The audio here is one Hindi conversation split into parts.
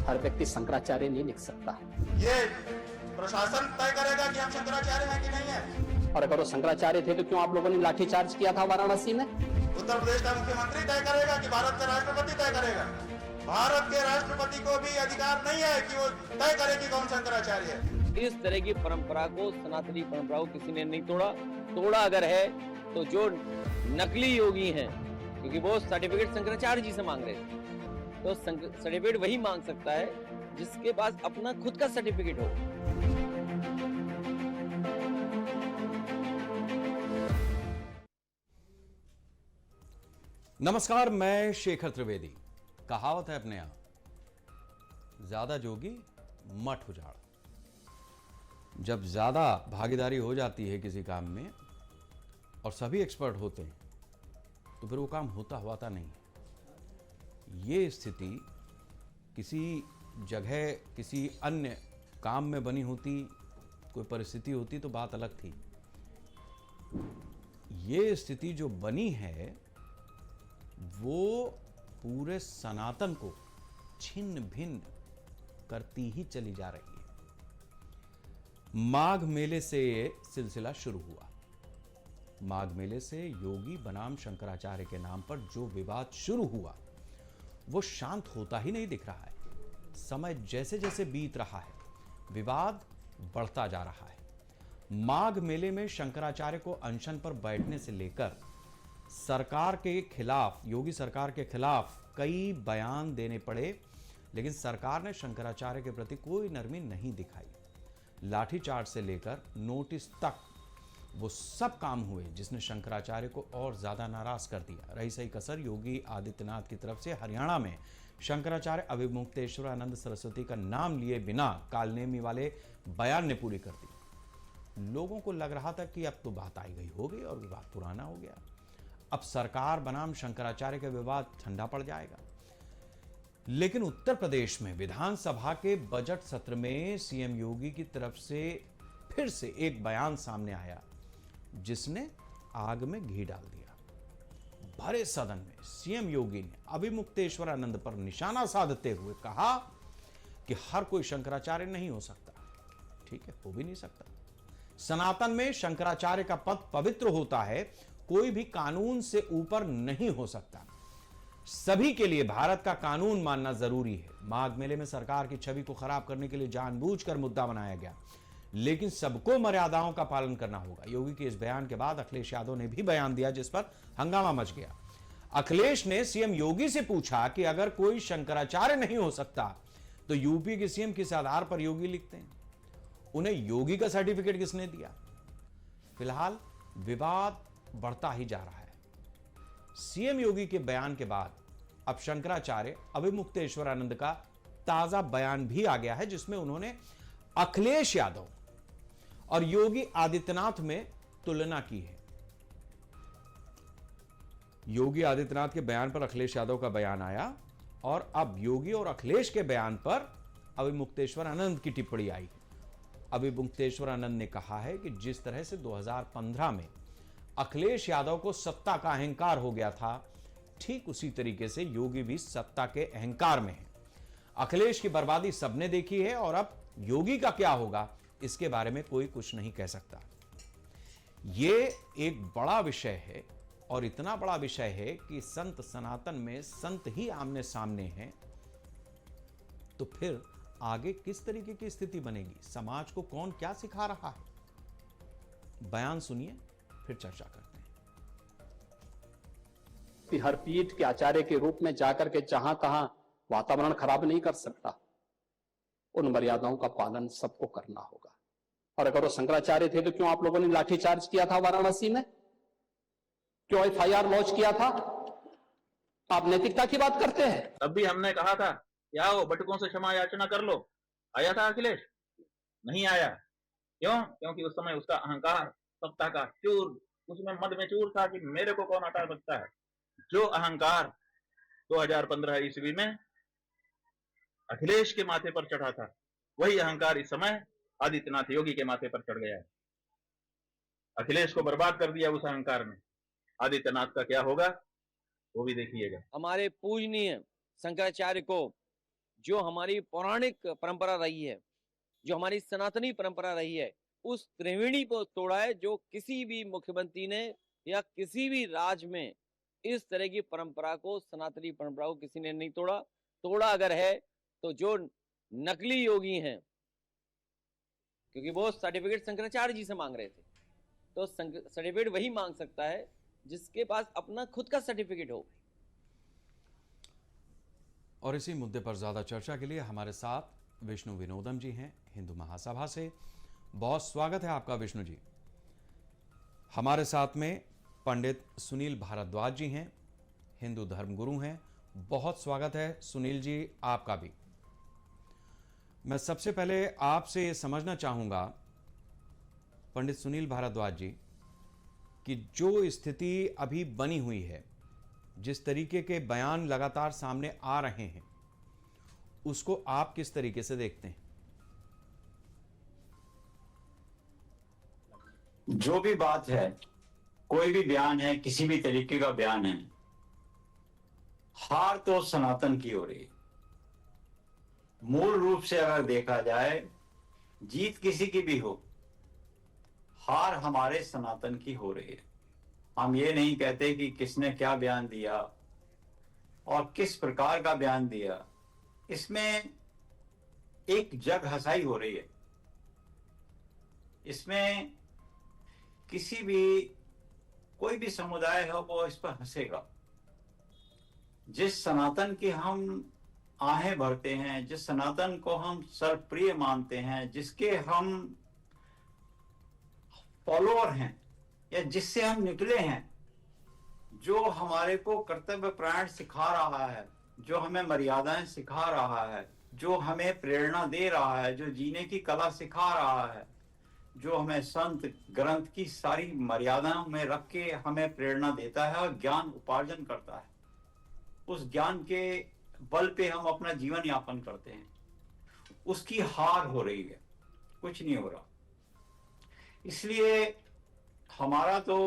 हर व्यक्ति शंकराचार्य नहीं लिख सकता। ये प्रशासन तय करेगा कि हम शंकराचार्य हैं कि नहीं है। और अगर वो शंकराचार्य थे तो क्यों आप लोगों ने लाठीचार्ज किया था वाराणसी में? उत्तर प्रदेश का मुख्यमंत्री तय करेगा कि भारत का राष्ट्रपति तय करेगा? भारत के राष्ट्रपति को भी अधिकार नहीं है कि वो तय करे कि कौन शंकराचार्य है। इस तरह की परंपरा को, सनातनी परंपरा को किसी ने नहीं तोड़ा अगर है तो जो नकली योगी हैं, क्योंकि वो सर्टिफिकेट शंकराचार्य जी से मांग रहे थे, तो सर्टिफिकेट वही मांग सकता है जिसके पास अपना खुद का सर्टिफिकेट हो। नमस्कार, मैं शेखर त्रिवेदी। कहावत है अपने यहां, ज्यादा जोगी मठ उजाड़। जब ज्यादा भागीदारी हो जाती है किसी काम में और सभी एक्सपर्ट होते हैं तो फिर वो काम होता नहीं। ये स्थिति किसी जगह किसी अन्य काम में बनी होती, कोई परिस्थिति होती तो बात अलग थी। ये स्थिति जो बनी है वो पूरे सनातन को छिन्न भिन्न करती ही चली जा रही है। माघ मेले से ये सिलसिला शुरू हुआ। माघ मेले से योगी बनाम शंकराचार्य के नाम पर जो विवाद शुरू हुआ वो शांत होता ही नहीं दिख रहा है। समय जैसे जैसे बीत रहा है विवाद बढ़ता जा रहा है। माघ मेले में शंकराचार्य को अनशन पर बैठने से लेकर सरकार के खिलाफ, योगी सरकार के खिलाफ कई बयान देने पड़े, लेकिन सरकार ने शंकराचार्य के प्रति कोई नरमी नहीं दिखाई। लाठीचार्ज से लेकर नोटिस तक वो सब काम हुए जिसने शंकराचार्य को और ज्यादा नाराज कर दिया। रही सही कसर योगी आदित्यनाथ की तरफ से हरियाणा में शंकराचार्य अभिमुक्तेश्वरानंद सरस्वती का नाम लिए बिना कालनेमी वाले बयान ने पूरी कर दी। लोगों को लग रहा था कि अब तो बात आई गई हो गई और विवाद पुराना हो गया, अब सरकार बनाम शंकराचार्य का विवाद ठंडा पड़ जाएगा। लेकिन उत्तर प्रदेश में विधानसभा के बजट सत्र में सीएम योगी की तरफ से फिर से एक बयान सामने आया जिसने आग में घी डाल दिया। भरे सदन में सीएम योगी ने अभिमुक्तेश्वरानंद पर निशाना साधते हुए कहा कि हर कोई शंकराचार्य नहीं हो सकता। ठीक है, हो भी नहीं सकता। सनातन में शंकराचार्य का पद पवित्र होता है, कोई भी कानून से ऊपर नहीं हो सकता। सभी के लिए भारत का कानून मानना जरूरी है। माघ मेले में सरकार की छवि को खराब करने के लिए जानबूझकर मुद्दा बनाया गया, लेकिन सबको मर्यादाओं का पालन करना होगा। योगी के इस बयान के बाद अखिलेश यादव ने भी बयान दिया जिस पर हंगामा मच गया। अखिलेश ने सीएम योगी से पूछा कि अगर कोई शंकराचार्य नहीं हो सकता तो यूपी के सीएम किस आधार पर योगी लिखते हैं, उन्हें योगी का सर्टिफिकेट किसने दिया। फिलहाल विवाद बढ़ता ही जा रहा है। सीएम योगी के बयान के बाद अब शंकराचार्य अभिमुक्तेश्वरानंद का ताजा बयान भी आ गया है जिसमें उन्होंने अखिलेश यादव और योगी आदित्यनाथ में तुलना की है। योगी आदित्यनाथ के बयान पर अखिलेश यादव का बयान आया और अब योगी और अखिलेश के बयान पर अभिमुक्तेश्वरानंद की टिप्पणी आई। अभिमुक्तेश्वरानंद ने कहा है कि जिस तरह से 2015 में अखिलेश यादव को सत्ता का अहंकार हो गया था, ठीक उसी तरीके से योगी भी सत्ता के अहंकार में है। अखिलेश की बर्बादी सबने देखी है और अब योगी का क्या होगा इसके बारे में कोई कुछ नहीं कह सकता। यह एक बड़ा विषय है और इतना बड़ा विषय है कि संत सनातन में संत ही आमने सामने हैं, तो फिर आगे किस तरीके की स्थिति बनेगी, समाज को कौन क्या सिखा रहा है। बयान सुनिए, फिर चर्चा करते हैं। कि हर पीठ के आचार्य के रूप में जाकर के जहां तहां वातावरण खराब नहीं कर सकता, उन मर्यादाओं का पालन सबको करना होगा। और अगर वो शंकराचार्य थे तो क्यों आप लोगों ने लाठीचार्ज किया था वाराणसी में, क्यों एफआईआर लॉन्च किया था? आप नैतिकता की बात करते हैं। तब भी हमने कहा था कि आओ बटुकों से क्षमा याचना कर लो। आया था अखिलेश? नहीं आया। क्यों? क्योंकि उस समय उसका अहंकार सत्ता का चूर, उसमें मद में चूर था कि मेरे को कौन हटा सकता है। जो अहंकार 2015 ईस्वी में अखिलेश के माथे पर चढ़ा था, वही अहंकार इस समय आदित्यनाथ योगी के माथे पर चढ़ गया है। अखिलेश को बर्बाद कर दिया उस अहंकार ने। आदित्यनाथ का क्या होगा वो भी देखिएगा। हमारे पूजनीय शंकराचार्य को जो हमारी पौराणिक परंपरा रही है, जो हमारी सनातनी परंपरा रही है, उस त्रिवेणी को तोड़ा है, जो किसी भी मुख्यमंत्री ने या किसी भी राज्य में इस तरह की परंपरा को, सनातनी परंपरा को किसी ने नहीं तोड़ा। तोड़ा अगर है तो जो नकली योगी हैं, क्योंकि वो सर्टिफिकेट शंकराचार्य जी से मांग रहे थे, तो सर्टिफिकेट वही मांग सकता है जिसके पास अपना खुद का सर्टिफिकेट हो। और इसी मुद्दे पर ज़्यादा चर्चा के लिए हमारे साथ विष्णु विनोदम जी हैं, हिंदू महासभा से। बहुत स्वागत है आपका विष्णु जी। हमारे साथ में पंडित सुनील भारद्वाज जी हैं, हिंदू धर्मगुरु हैं। बहुत स्वागत है सुनील जी आपका भी। मैं सबसे पहले आपसे ये समझना चाहूँगा पंडित सुनील भारद्वाज जी कि जो स्थिति अभी बनी हुई है, जिस तरीके के बयान लगातार सामने आ रहे हैं, उसको आप किस तरीके से देखते हैं? जो भी बात है, कोई भी बयान है, किसी भी तरीके का बयान है, हार तो सनातन की हो रही है। मूल रूप से अगर देखा जाए, जीत किसी की भी हो, हार हमारे सनातन की हो रही है। हम ये नहीं कहते कि किसने क्या बयान दिया और किस प्रकार का बयान दिया, इसमें एक जग हंसाई हो रही है। इसमें किसी भी, कोई भी समुदाय हो, वो इस पर हंसेगा। जिस सनातन की हम आहें भरते हैं, जिस सनातन को हम सर्वप्रिय मानते हैं, जिसके हम फॉलोअर हैं या जिससे हम निकले हैं, जो हमारे को कर्तव्य प्राण सिखा रहा है, जो हमें मर्यादाएं सिखा रहा है, जो हमें प्रेरणा दे रहा है, जो जीने की कला सिखा रहा है, जो हमें संत ग्रंथ की सारी मर्यादाओं में रख के हमें प्रेरणा देता है और ज्ञान उपार्जन करता है, उस ज्ञान के बल पे हम अपना जीवन यापन करते हैं, उसकी हार हो रही है, कुछ नहीं हो रहा। इसलिए हमारा तो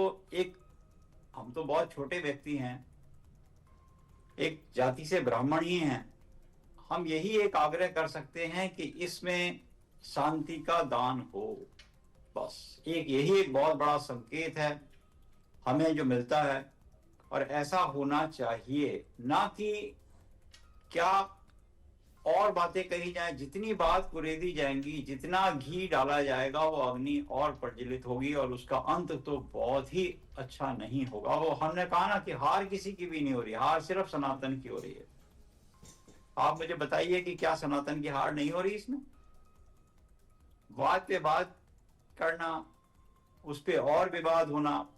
हम तो बहुत छोटे व्यक्ति हैं, एक जाति से ब्राह्मण ही हैं। हम यही एक आग्रह कर सकते हैं कि इसमें शांति का दान हो, बस यही एक बहुत बड़ा संकेत है हमें जो मिलता है। और ऐसा होना चाहिए, ना कि क्या और बातें कही जाए। जितनी बात कुरेदी जाएंगी, जितना घी डाला जाएगा, वो अग्नि और प्रज्वलित होगी और उसका अंत तो बहुत ही अच्छा नहीं होगा। वो हमने कहा ना कि हार किसी की भी नहीं हो रही, हार सिर्फ सनातन की हो रही है। आप मुझे बताइए कि क्या सनातन की हार नहीं हो रही? इसमें बात पे बात करना, उस पे और विवाद होना।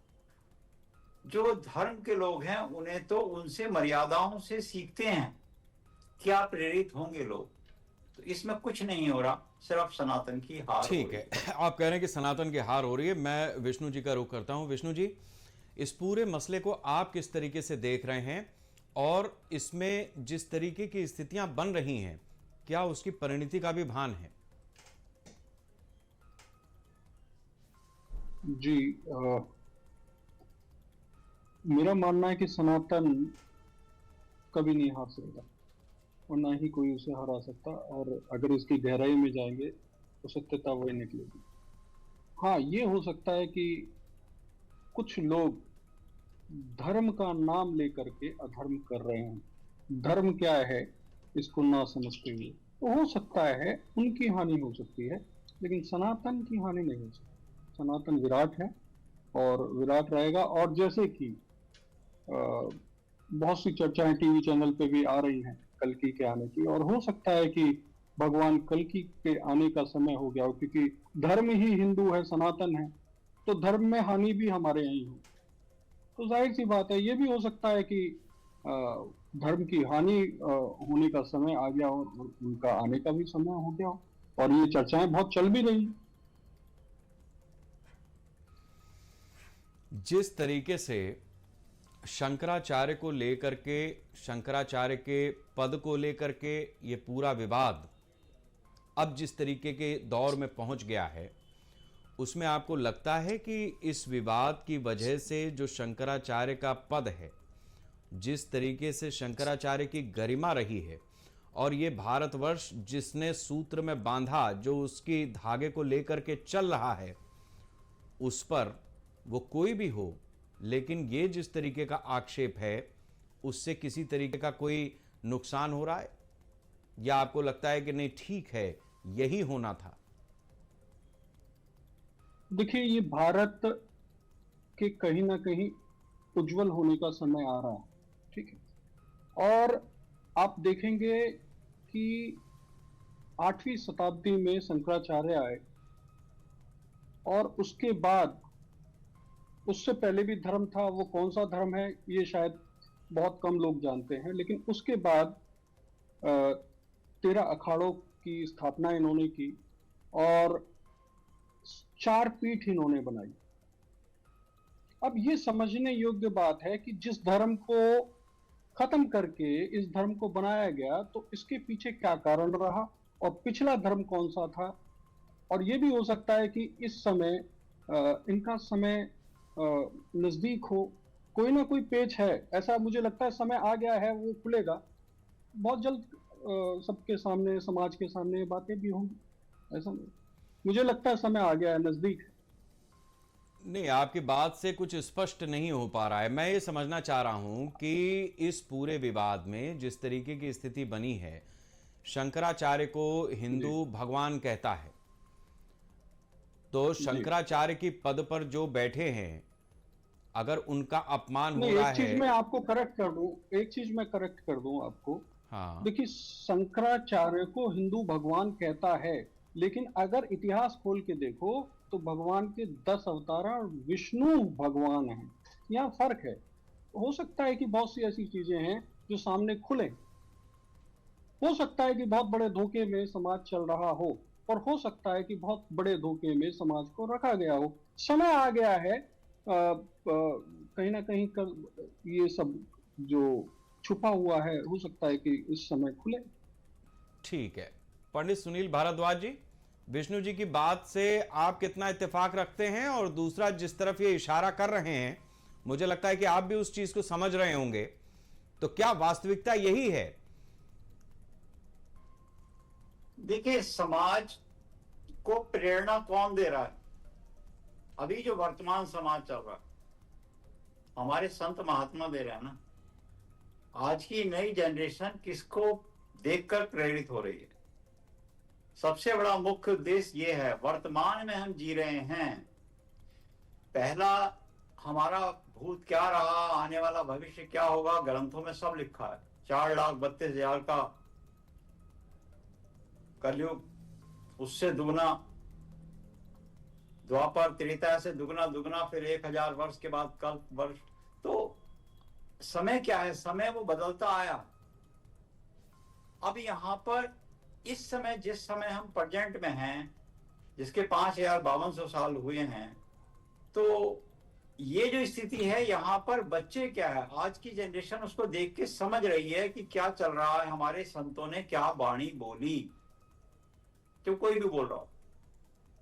जो धर्म के लोग हैं उन्हें तो उनसे मर्यादाओं से सीखते हैं, क्या प्रेरित होंगे लोग। तो इसमें कुछ नहीं हो रहा, सिर्फ सनातन की हार। ठीक है, आप कह रहे हैं कि सनातन की हार हो रही है। मैं विष्णु जी का रुख करता हूं। विष्णु जी, इस पूरे मसले को आप किस तरीके से देख रहे हैं और इसमें जिस तरीके की स्थितियां बन रही हैं, क्या उसकी परिणति का भी भान है? जी, मेरा मानना है कि सनातन कभी नहीं हार सकता और ना ही कोई उसे हरा सकता। और अगर इसकी गहराई में जाएंगे तो सत्यता वही निकलेगी। हाँ, ये हो सकता है कि कुछ लोग धर्म का नाम लेकर के अधर्म कर रहे हैं। धर्म क्या है इसको ना समझते हुए, तो हो सकता है उनकी हानि हो सकती है, लेकिन सनातन की हानि नहीं हो सकती। सनातन विराट है और विराट रहेगा। और जैसे कि बहुत सी चर्चाएं टीवी चैनल पे भी आ रही हैं कल्कि के आने की, और हो सकता है कि भगवान कल्कि के आने का समय हो गया हो, क्योंकि धर्म ही हिंदू है, सनातन है, तो धर्म में हानि भी हमारे यहीं हो। तो जाहिर सी बात है, ये भी हो सकता है कि धर्म की हानि होने का समय आ गया हो और उनका आने का भी समय हो गया हो, और ये चर्चाएं बहुत चल भी रही। जिस तरीके से शंकराचार्य को लेकर के, शंकराचार्य के पद को लेकर के ये पूरा विवाद अब जिस तरीके के दौर में पहुंच गया है, उसमें आपको लगता है कि इस विवाद की वजह से जो शंकराचार्य का पद है, जिस तरीके से शंकराचार्य की गरिमा रही है और ये भारतवर्ष जिसने सूत्र में बांधा, जो उसकी धागे को लेकर के चल रहा है, उस पर वो कोई भी हो, लेकिन ये जिस तरीके का आक्षेप है उससे किसी तरीके का कोई नुकसान हो रहा है, या आपको लगता है कि नहीं ठीक है, यही होना था? देखिए, ये भारत के कहीं ना कहीं उज्जवल होने का समय आ रहा है, ठीक है। और आप देखेंगे कि 8वीं शताब्दी में शंकराचार्य आए और उसके बाद, उससे पहले भी धर्म था, वो कौन सा धर्म है ये शायद बहुत कम लोग जानते हैं, लेकिन उसके बाद 13 अखाड़ों की स्थापना इन्होंने की और 4 पीठ इन्होंने बनाई। अब ये समझने योग्य बात है कि जिस धर्म को खत्म करके इस धर्म को बनाया गया, तो इसके पीछे क्या कारण रहा और पिछला धर्म कौन सा था। और ये भी हो सकता है कि इस समय इनका समय नजदीक हो, कोई ना कोई पेच है, ऐसा मुझे लगता है समय आ गया है, वो खुलेगा बहुत जल्द, सबके सामने, समाज के सामने ये बातें भी होंगी। ऐसा नहीं, मुझे लगता है समय आ गया है, नजदीक है। नहीं, आपकी बात से कुछ स्पष्ट नहीं हो पा रहा है। मैं ये समझना चाह रहा हूं कि इस पूरे विवाद में जिस तरीके की स्थिति बनी है, शंकराचार्य को हिंदू भगवान कहता है, तो शंकराचार्य की पद पर जो बैठे हैं, अगर उनका अपमान हो रहा एक चीज है। मैं आपको करेक्ट कर दूं, एक चीज मैं करेक्ट कर दूं आपको। हाँ, देखिए, शंकराचार्य को हिंदू भगवान कहता है, लेकिन अगर इतिहास खोल के देखो तो भगवान के 10 अवतार और विष्णु भगवान हैं, यहाँ फर्क है। हो सकता है कि बहुत सी ऐसी चीजें हैं जो सामने खुले, हो सकता है कि बहुत बड़े धोखे में समाज चल रहा हो, और हो सकता है कि बहुत बड़े धोखे में समाज को रखा गया हो। समय आ गया है, कहीं ना कहीं ये सब जो छुपा हुआ है, हो सकता है कि इस समय खुले। ठीक है। पंडित सुनील भारद्वाज जी, विष्णु जी की बात से आप कितना इत्तेफाक रखते हैं? और दूसरा, जिस तरफ ये इशारा कर रहे हैं, मुझे लगता है कि आप भी उस चीज को समझ रहे होंगे, तो क्या वास्तविकता यही है? देखिए, समाज को प्रेरणा कौन दे रहा है? अभी जो वर्तमान समाज चल रहा है, हमारे संत महात्मा दे रहे हैं ना। आज की नई जनरेशन किसको देखकर प्रेरित हो रही है? सबसे बड़ा मुख्य उद्देश्य ये है, वर्तमान में हम जी रहे हैं, पहला हमारा भूत क्या रहा, आने वाला भविष्य क्या होगा, ग्रंथों में सब लिखा है। 4,32,000 का कलयुग, उससे दुगना द्वापर, त्रेता से दुगना दुगना, फिर 1000 वर्ष के बाद कल्प वर्ष। तो समय क्या है? समय वो बदलता आया। अब यहाँ पर इस समय, जिस समय हम प्रेजेंट में हैं, जिसके 5,5200 साल हुए हैं, तो ये जो स्थिति है यहाँ पर, बच्चे क्या है, आज की जनरेशन उसको देख के समझ रही है कि क्या चल रहा है, हमारे संतों ने क्या वाणी बोली। तो कोई भी बोल रहा हो,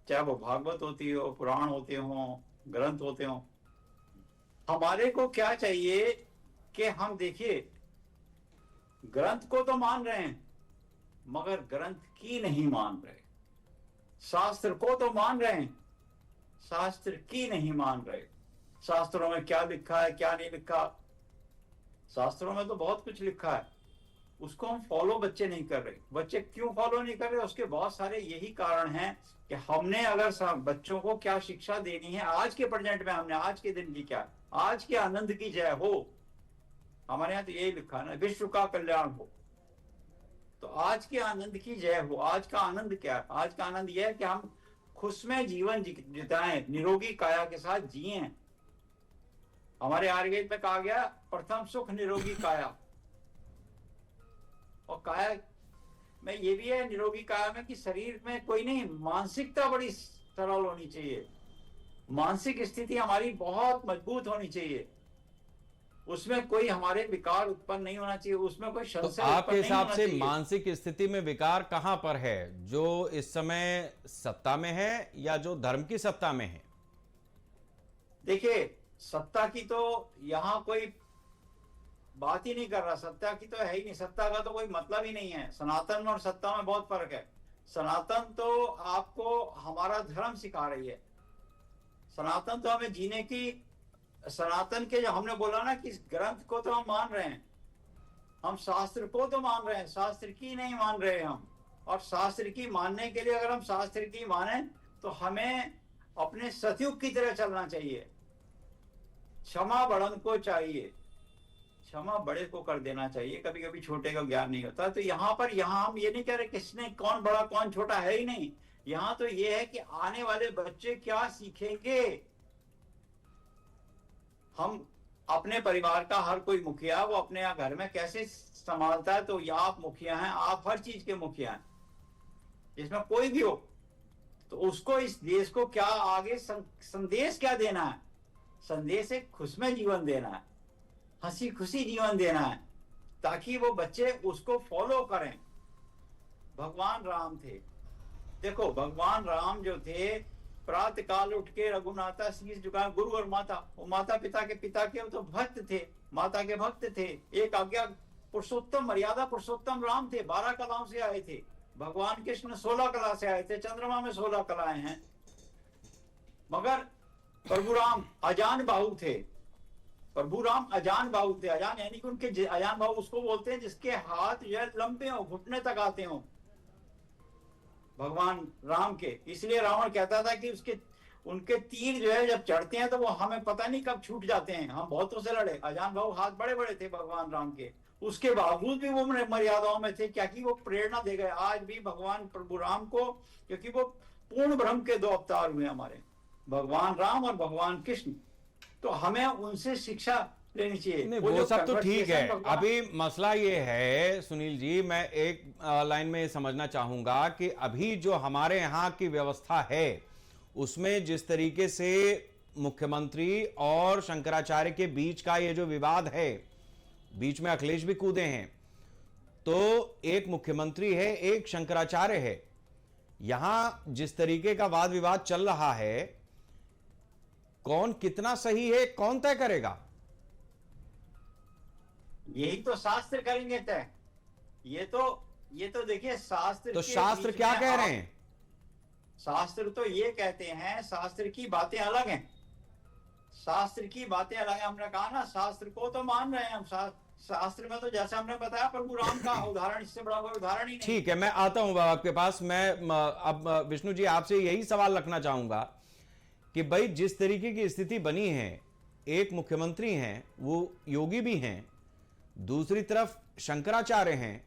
चाहे वो भागवत होती हो, पुराण होते हो, ग्रंथ होते हो, हमारे को क्या चाहिए कि हम देखिए, ग्रंथ को तो मान रहे हैं मगर ग्रंथ की नहीं मान रहे। शास्त्र को तो मान रहे हैं, शास्त्र की नहीं मान रहे। शास्त्रों में क्या लिखा है, क्या नहीं लिखा, शास्त्रों में तो बहुत कुछ लिखा है, उसको हम फॉलो बच्चे नहीं कर रहे। बच्चे क्यों फॉलो नहीं कर रहे? उसके बहुत सारे यही कारण हैं कि हमने अगर बच्चों को क्या शिक्षा देनी है, आज के प्रेजेंट में हमने आज के दिन की क्या, आज के आनंद की जय हो, हमारे यहाँ तो यही लिखा है ना, विश्व का कल्याण हो। तो आज के आनंद की जय हो। आज का आनंद क्या है? आज का आनंद यह है कि हम खुशमय जीवन जिताएं, निरोगी काया के साथ जिए। हमारे आयुर्वेद में कहा गया, प्रथम सुख निरोगी काया। और काया में ये भी है, निरोगी काया में, कि शरीर में कोई नहीं, मानसिकता बड़ी सरल होनी चाहिए, मानसिक स्थिति हमारी बहुत मजबूत होनी चाहिए, उसमें कोई हमारे विकार उत्पन्न नहीं होना चाहिए, उसमें कोई तो संशय आपके हिसाब से चाहिए। मानसिक स्थिति में विकार कहां पर है? जो इस समय सत्ता में है या जो धर्म की सत्ता में है? देखिए, सत्ता की तो यहाँ कोई बात ही नहीं कर रहा, सत्ता की तो है ही नहीं, सत्ता का तो कोई मतलब ही नहीं है। सनातन और सत्ता में बहुत फर्क है। सनातन तो आपको हमारा धर्म सिखा रही है, सनातन तो हमें जीने की, सनातन के जो हमने बोला ना कि इस ग्रंथ को तो हम मान रहे हैं, हम शास्त्र को तो मान रहे हैं, शास्त्र की नहीं मान रहे हम। और शास्त्र की मानने के लिए, अगर हम शास्त्र की माने तो हमें अपने सतयुग की तरह चलना चाहिए। क्षमा बड़न को चाहिए, क्षमा बड़े को कर देना चाहिए, कभी कभी छोटे का ज्ञान नहीं होता। तो यहाँ पर, यहाँ हम ये नहीं कह रहे किसने कौन बड़ा कौन छोटा, है ही नहीं। यहाँ तो ये है कि आने वाले बच्चे क्या सीखेंगे। हम अपने परिवार का हर कोई मुखिया, वो अपने यहाँ घर में कैसे संभालता है, तो या आप मुखिया हैं, आप हर चीज के मुखिया हैं, जिसमें कोई भी हो, तो उसको इस देश को क्या आगे संदेश क्या देना है। संदेश एक खुशमय जीवन देना है, हंसी खुशी जीवन देना है, ताकि वो बच्चे उसको फॉलो करें। भगवान राम थे, देखो भगवान राम जो थे, प्रातः काल उठ के रघुनाथा शीश झुका, गुरु और माता, वो माता पिता के वो तो भक्त थे, माता के भक्त थे। एक आज्ञा पुरुषोत्तम, मर्यादा पुरुषोत्तम राम थे, 12 कलाओं से आए थे। भगवान कृष्ण 16 कला से आए थे, चंद्रमा में 16 कलाएं हैं। मगर प्रभु राम अजान बाहु थे, प्रभु राम अजान बाहु थे। अजान यानी कि उनके, अजान बाहु उसको बोलते हैं जिसके हाथ जो है लंबे हो, घुटने तक आते हो, भगवान राम के। इसलिए रावण कहता था कि उसके, उनके तीर जो है जब चढ़ते हैं तो वो हमें पता नहीं कब छूट जाते हैं। हम बहुतों से लड़े, अजान बाहु हाथ बड़े बड़े थे भगवान राम के, उसके बावजूद भी वो मर्यादाओं में थे, क्या कि वो प्रेरणा दे गए आज भी भगवान प्रभु राम को, क्योंकि वो पूर्ण ब्रह्म के 2 अवतार हुए हमारे, भगवान राम और भगवान कृष्ण। तो हमें उनसे शिक्षा लेनी चाहिए। नहीं, वो सब तो ठीक है। भगवान, अभी मसला ये है सुनील जी, मैं एक लाइन में समझना चाहूंगा कि अभी जो हमारे यहाँ की व्यवस्था है उसमें जिस तरीके से मुख्यमंत्री और शंकराचार्य के बीच का ये जो विवाद है, बीच में अखिलेश भी कूदे हैं, तो एक मुख्यमंत्री है, एक शंकराचार्य है। यहां जिस तरीके का वाद विवाद चल रहा है, कौन कितना सही है कौन तय करेगा? यही तो शास्त्र करेंगे तय। ये तो देखिए शास्त्र, तो शास्त्र क्या कह रहे हैं? शास्त्र तो ये कहते हैं, शास्त्र की बातें अलग हैं, शास्त्र की बातें अलग है। हमने कहा ना, शास्त्र को तो मान रहे हैं हम। शास्त्र में तो जैसे हमने बताया प्रभु राम का उदाहरण, इससे बड़ा कोई उदाहरण ही नहीं। ठीक है, मैं आता हूं बाबा आपके पास। मैं अब विष्णु जी आपसे यही सवाल रखना चाहूंगा कि भाई जिस तरीके की स्थिति बनी है, एक मुख्यमंत्री हैं, वो योगी भी हैं, दूसरी तरफ शंकराचार्य हैं,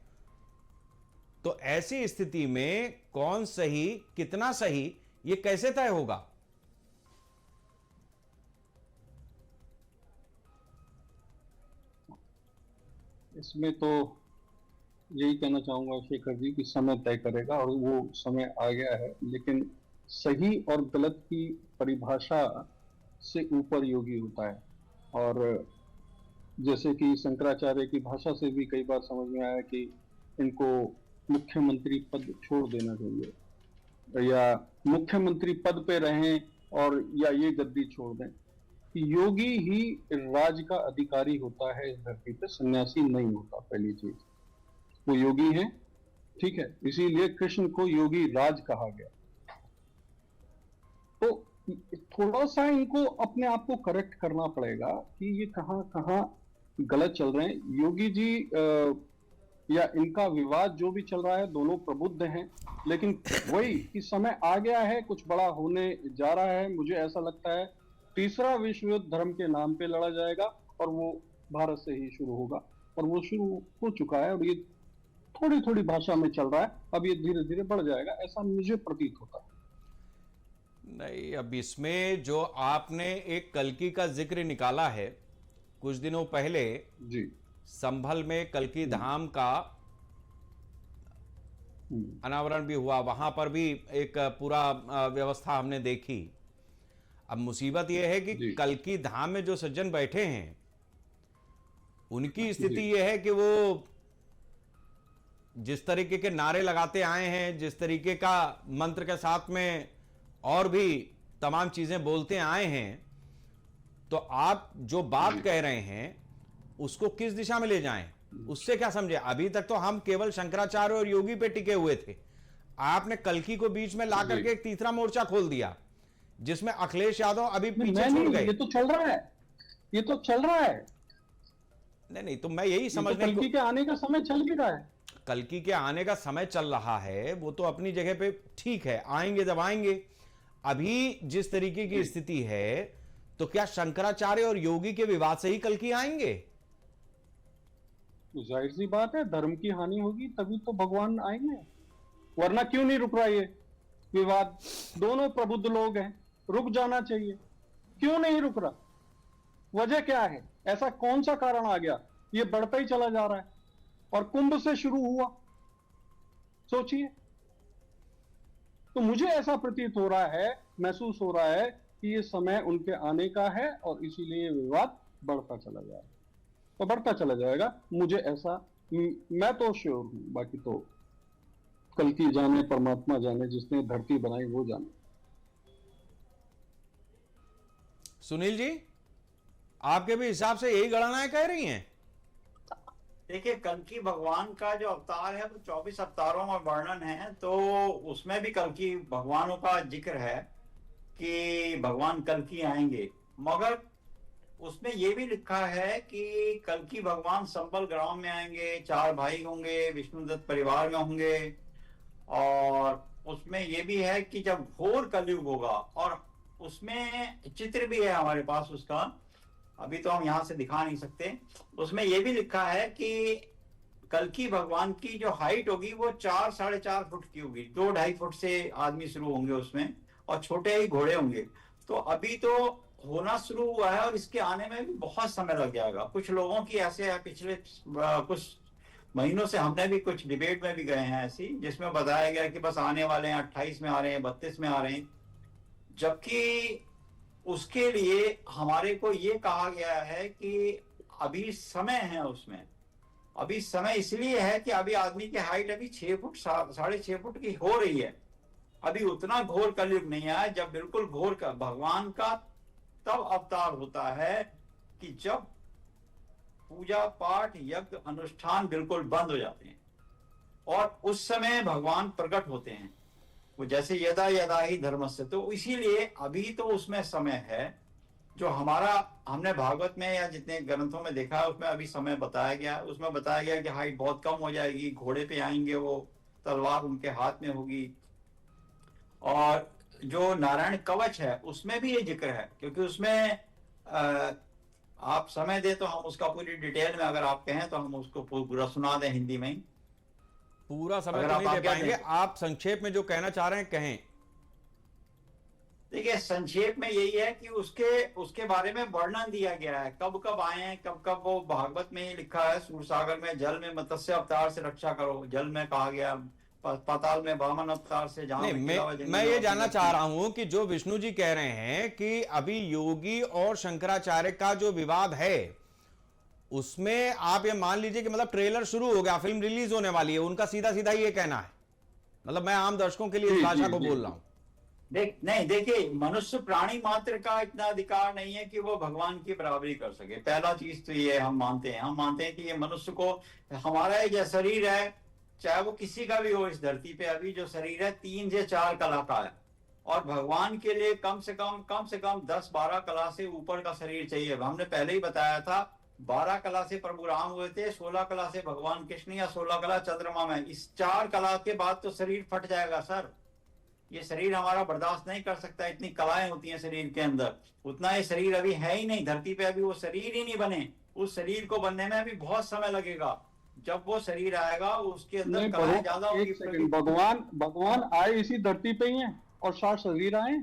तो ऐसी स्थिति में कौन सही कितना सही ये कैसे तय होगा? इसमें तो यही कहना चाहूंगा शेखर जी कि समय तय करेगा, और वो समय आ गया है। लेकिन सही और गलत की परिभाषा से ऊपर योगी होता है। और जैसे कि शंकराचार्य की भाषा से भी कई बार समझ में आया कि इनको मुख्यमंत्री पद छोड़ देना चाहिए, या मुख्यमंत्री पद पे रहें और या ये गद्दी छोड़ दें। योगी ही राज का अधिकारी होता है इस धरती पे, सन्यासी नहीं होता। पहली चीज, वो योगी हैं, ठीक है, इसीलिए कृष्ण को योगी राज कहा गया। तो थोड़ा सा इनको अपने आप को करेक्ट करना पड़ेगा कि ये कहाँ कहाँ गलत चल रहे हैं। योगी जी या इनका विवाद जो भी चल रहा है, दोनों प्रबुद्ध हैं, लेकिन वही कि समय आ गया है, कुछ बड़ा होने जा रहा है। मुझे ऐसा लगता है तीसरा विश्व युद्ध धर्म के नाम पे लड़ा जाएगा, और वो भारत से ही शुरू होगा, और वो शुरू हो चुका है। और ये थोड़ी थोड़ी भाषा में चल रहा है, अब ये धीरे धीरे बढ़ जाएगा, ऐसा मुझे प्रतीत होता है। नहीं, अब इसमें जो आपने एक कल्कि का जिक्र निकाला है, कुछ दिनों पहले जी संभल में कल्कि धाम का अनावरण भी हुआ, वहां पर भी एक पूरा व्यवस्था हमने देखी। अब मुसीबत यह है कि कल्कि धाम में जो सज्जन बैठे हैं, उनकी स्थिति यह है कि वो जिस तरीके के नारे लगाते आए हैं, जिस तरीके का मंत्र के साथ में और भी तमाम चीजें बोलते आए हैं, तो आप जो बात कह रहे हैं उसको किस दिशा में ले जाएं, उससे क्या समझे। अभी तक तो हम केवल शंकराचार्य और योगी पे टिके हुए थे। आपने कल्कि को बीच में ला करके एक तीसरा मोर्चा खोल दिया, जिसमें अखिलेश यादव अभी पीछे छूट गए। ये तो चल रहा है, ये तो चल रहा है। नहीं, तो मैं यही तो समझने कल्कि के आने का समय चल भी रहा है। कल्कि के आने का समय चल रहा है, वो तो अपनी जगह पे ठीक है, आएंगे जब आएंगे। अभी जिस तरीके की स्थिति है, तो क्या शंकराचार्य और योगी के विवाद से ही कल्कि आएंगे? तो जाहिर सी बात है, धर्म की हानि होगी तभी तो भगवान आएंगे, वरना क्यों नहीं रुक रहा ये विवाद? दोनों प्रबुद्ध लोग हैं, रुक जाना चाहिए, क्यों नहीं रुक रहा? वजह क्या है? ऐसा कौन सा कारण आ गया? ये बढ़ता ही चला जा रहा है, और कुंभ से शुरू हुआ, सोचिए। तो मुझे ऐसा प्रतीत हो रहा है, महसूस हो रहा है कि ये समय उनके आने का है, और इसीलिए ये विवाद बढ़ता चला जाएगा, तो बढ़ता चला जाएगा। मुझे ऐसा, मैं तो श्योर हूं, बाकी तो कल्कि जाने, परमात्मा जाने, जिसने धरती बनाई वो जाने। सुनील जी, आपके भी हिसाब से यही गणनाएं कह रही हैं? देखिए, कल्कि भगवान का जो अवतार है वो 24 अवतारों में वर्णन है, तो उसमें भी कल्कि भगवानों का जिक्र है कि भगवान कल्कि आएंगे, मगर उसमें ये भी लिखा है कि कल्कि भगवान संबल ग्राम में आएंगे, 4 भाई होंगे, विष्णुदत्त परिवार में होंगे, और उसमें ये भी है कि जब घोर कलयुग होगा, और उसमें चित्र भी है हमारे पास उसका, अभी तो हम यहां से दिखा नहीं सकते। उसमें यह भी लिखा है कि कल्कि भगवान की जो हाइट होगी वो 4-4.5 फुट की होगी, 2-2.5 फुट से आदमी शुरू होंगे उसमें, और छोटे ही घोड़े होंगे। तो अभी तो होना शुरू हुआ है, और इसके आने में भी बहुत समय लग जाएगा। कुछ लोगों की ऐसे है, पिछले कुछ महीनों से हमने भी कुछ डिबेट में भी गए हैं ऐसी, जिसमें बताया गया कि बस आने वाले हैं, 28 में आ रहे हैं, 32 में आ रहे हैं, जबकि उसके लिए हमारे को ये कहा गया है कि अभी समय है उसमें। अभी समय इसलिए है कि अभी आदमी की हाइट अभी 6 फुट 6.5 फुट की हो रही है। अभी उतना घोर कलयुग नहीं आया जब बिल्कुल घोर का भगवान का तब अवतार होता है कि जब पूजा पाठ यज्ञ अनुष्ठान बिल्कुल बंद हो जाते हैं, और उस समय भगवान प्रकट होते हैं, वो जैसे यदा यदा ही धर्मस्य। तो इसीलिए अभी तो उसमें समय है, जो हमारा हमने भागवत में या जितने ग्रंथों में देखा है उसमें अभी समय बताया गया है। उसमें बताया गया कि हाइट बहुत कम हो जाएगी, घोड़े पे आएंगे वो, तलवार उनके हाथ में होगी। और जो नारायण कवच है उसमें भी ये जिक्र है, क्योंकि उसमें आप समय दे तो हम उसका पूरी डिटेल में, अगर आप कहें तो हम उसको पूरा सुना दें हिंदी में ही। पूरा समय तो नहीं दे पाएंगे, आप संक्षेप में जो कहना चाह रहे हैं कहें। देखिए, संक्षेप में यही है कि उसके बारे में वर्णन दिया गया है, कब कब आए हैं, कब कब वो भागवत में ही लिखा है, सूरसागर में जल में मत्स्य अवतार से रक्षा करो, जल में कहा गया, पाताल में वामन अवतार से। जहां मैं ये जानना चाह रहा हूं कि जो विष्णु जी कह रहे हैं कि अभी योगी और शंकराचार्य का जो विवाद है, उसमें आप ये मान लीजिए कि मतलब ट्रेलर शुरू हो गया, फिल्म रिलीज होने वाली है, उनका सीधा सीधा ये कहना है। मतलब मैं आम दर्शकों के लिए इस भाषा को बोल रहा हूं। नहीं, देखिए, मनुष्य प्राणी मात्र का इतना अधिकार नहीं है कि वो भगवान की बराबरी कर सके। पहला चीज तो ये हम मानते हैं कि ये मनुष्य को, हमारा ये शरीर है, चाहे वो किसी का भी हो इस धरती पे, अभी जो शरीर है 3 से 4 कला का है, और भगवान के लिए कम से कम 10-12 कला से ऊपर का शरीर चाहिए। हमने पहले ही बताया था, 12 कला से प्रभु राम हुए थे, 16 कला से भगवान कृष्ण, या 16 कला चंद्रमा में। इस 4 कला के बाद तो शरीर फट जाएगा सर। ये शरीर हमारा बर्दाश्त नहीं कर सकता, इतनी कलाएं होती हैं शरीर के अंदर। उतना ये शरीर अभी है ही नहीं धरती पे, अभी वो शरीर ही नहीं बने। उस शरीर को बनने में अभी बहुत समय लगेगा। जब वो शरीर आएगा उसके अंदर कलाएं ज्यादा होगी। भगवान आए इसी धरती पे ही हैं, और 7 शरीर आए।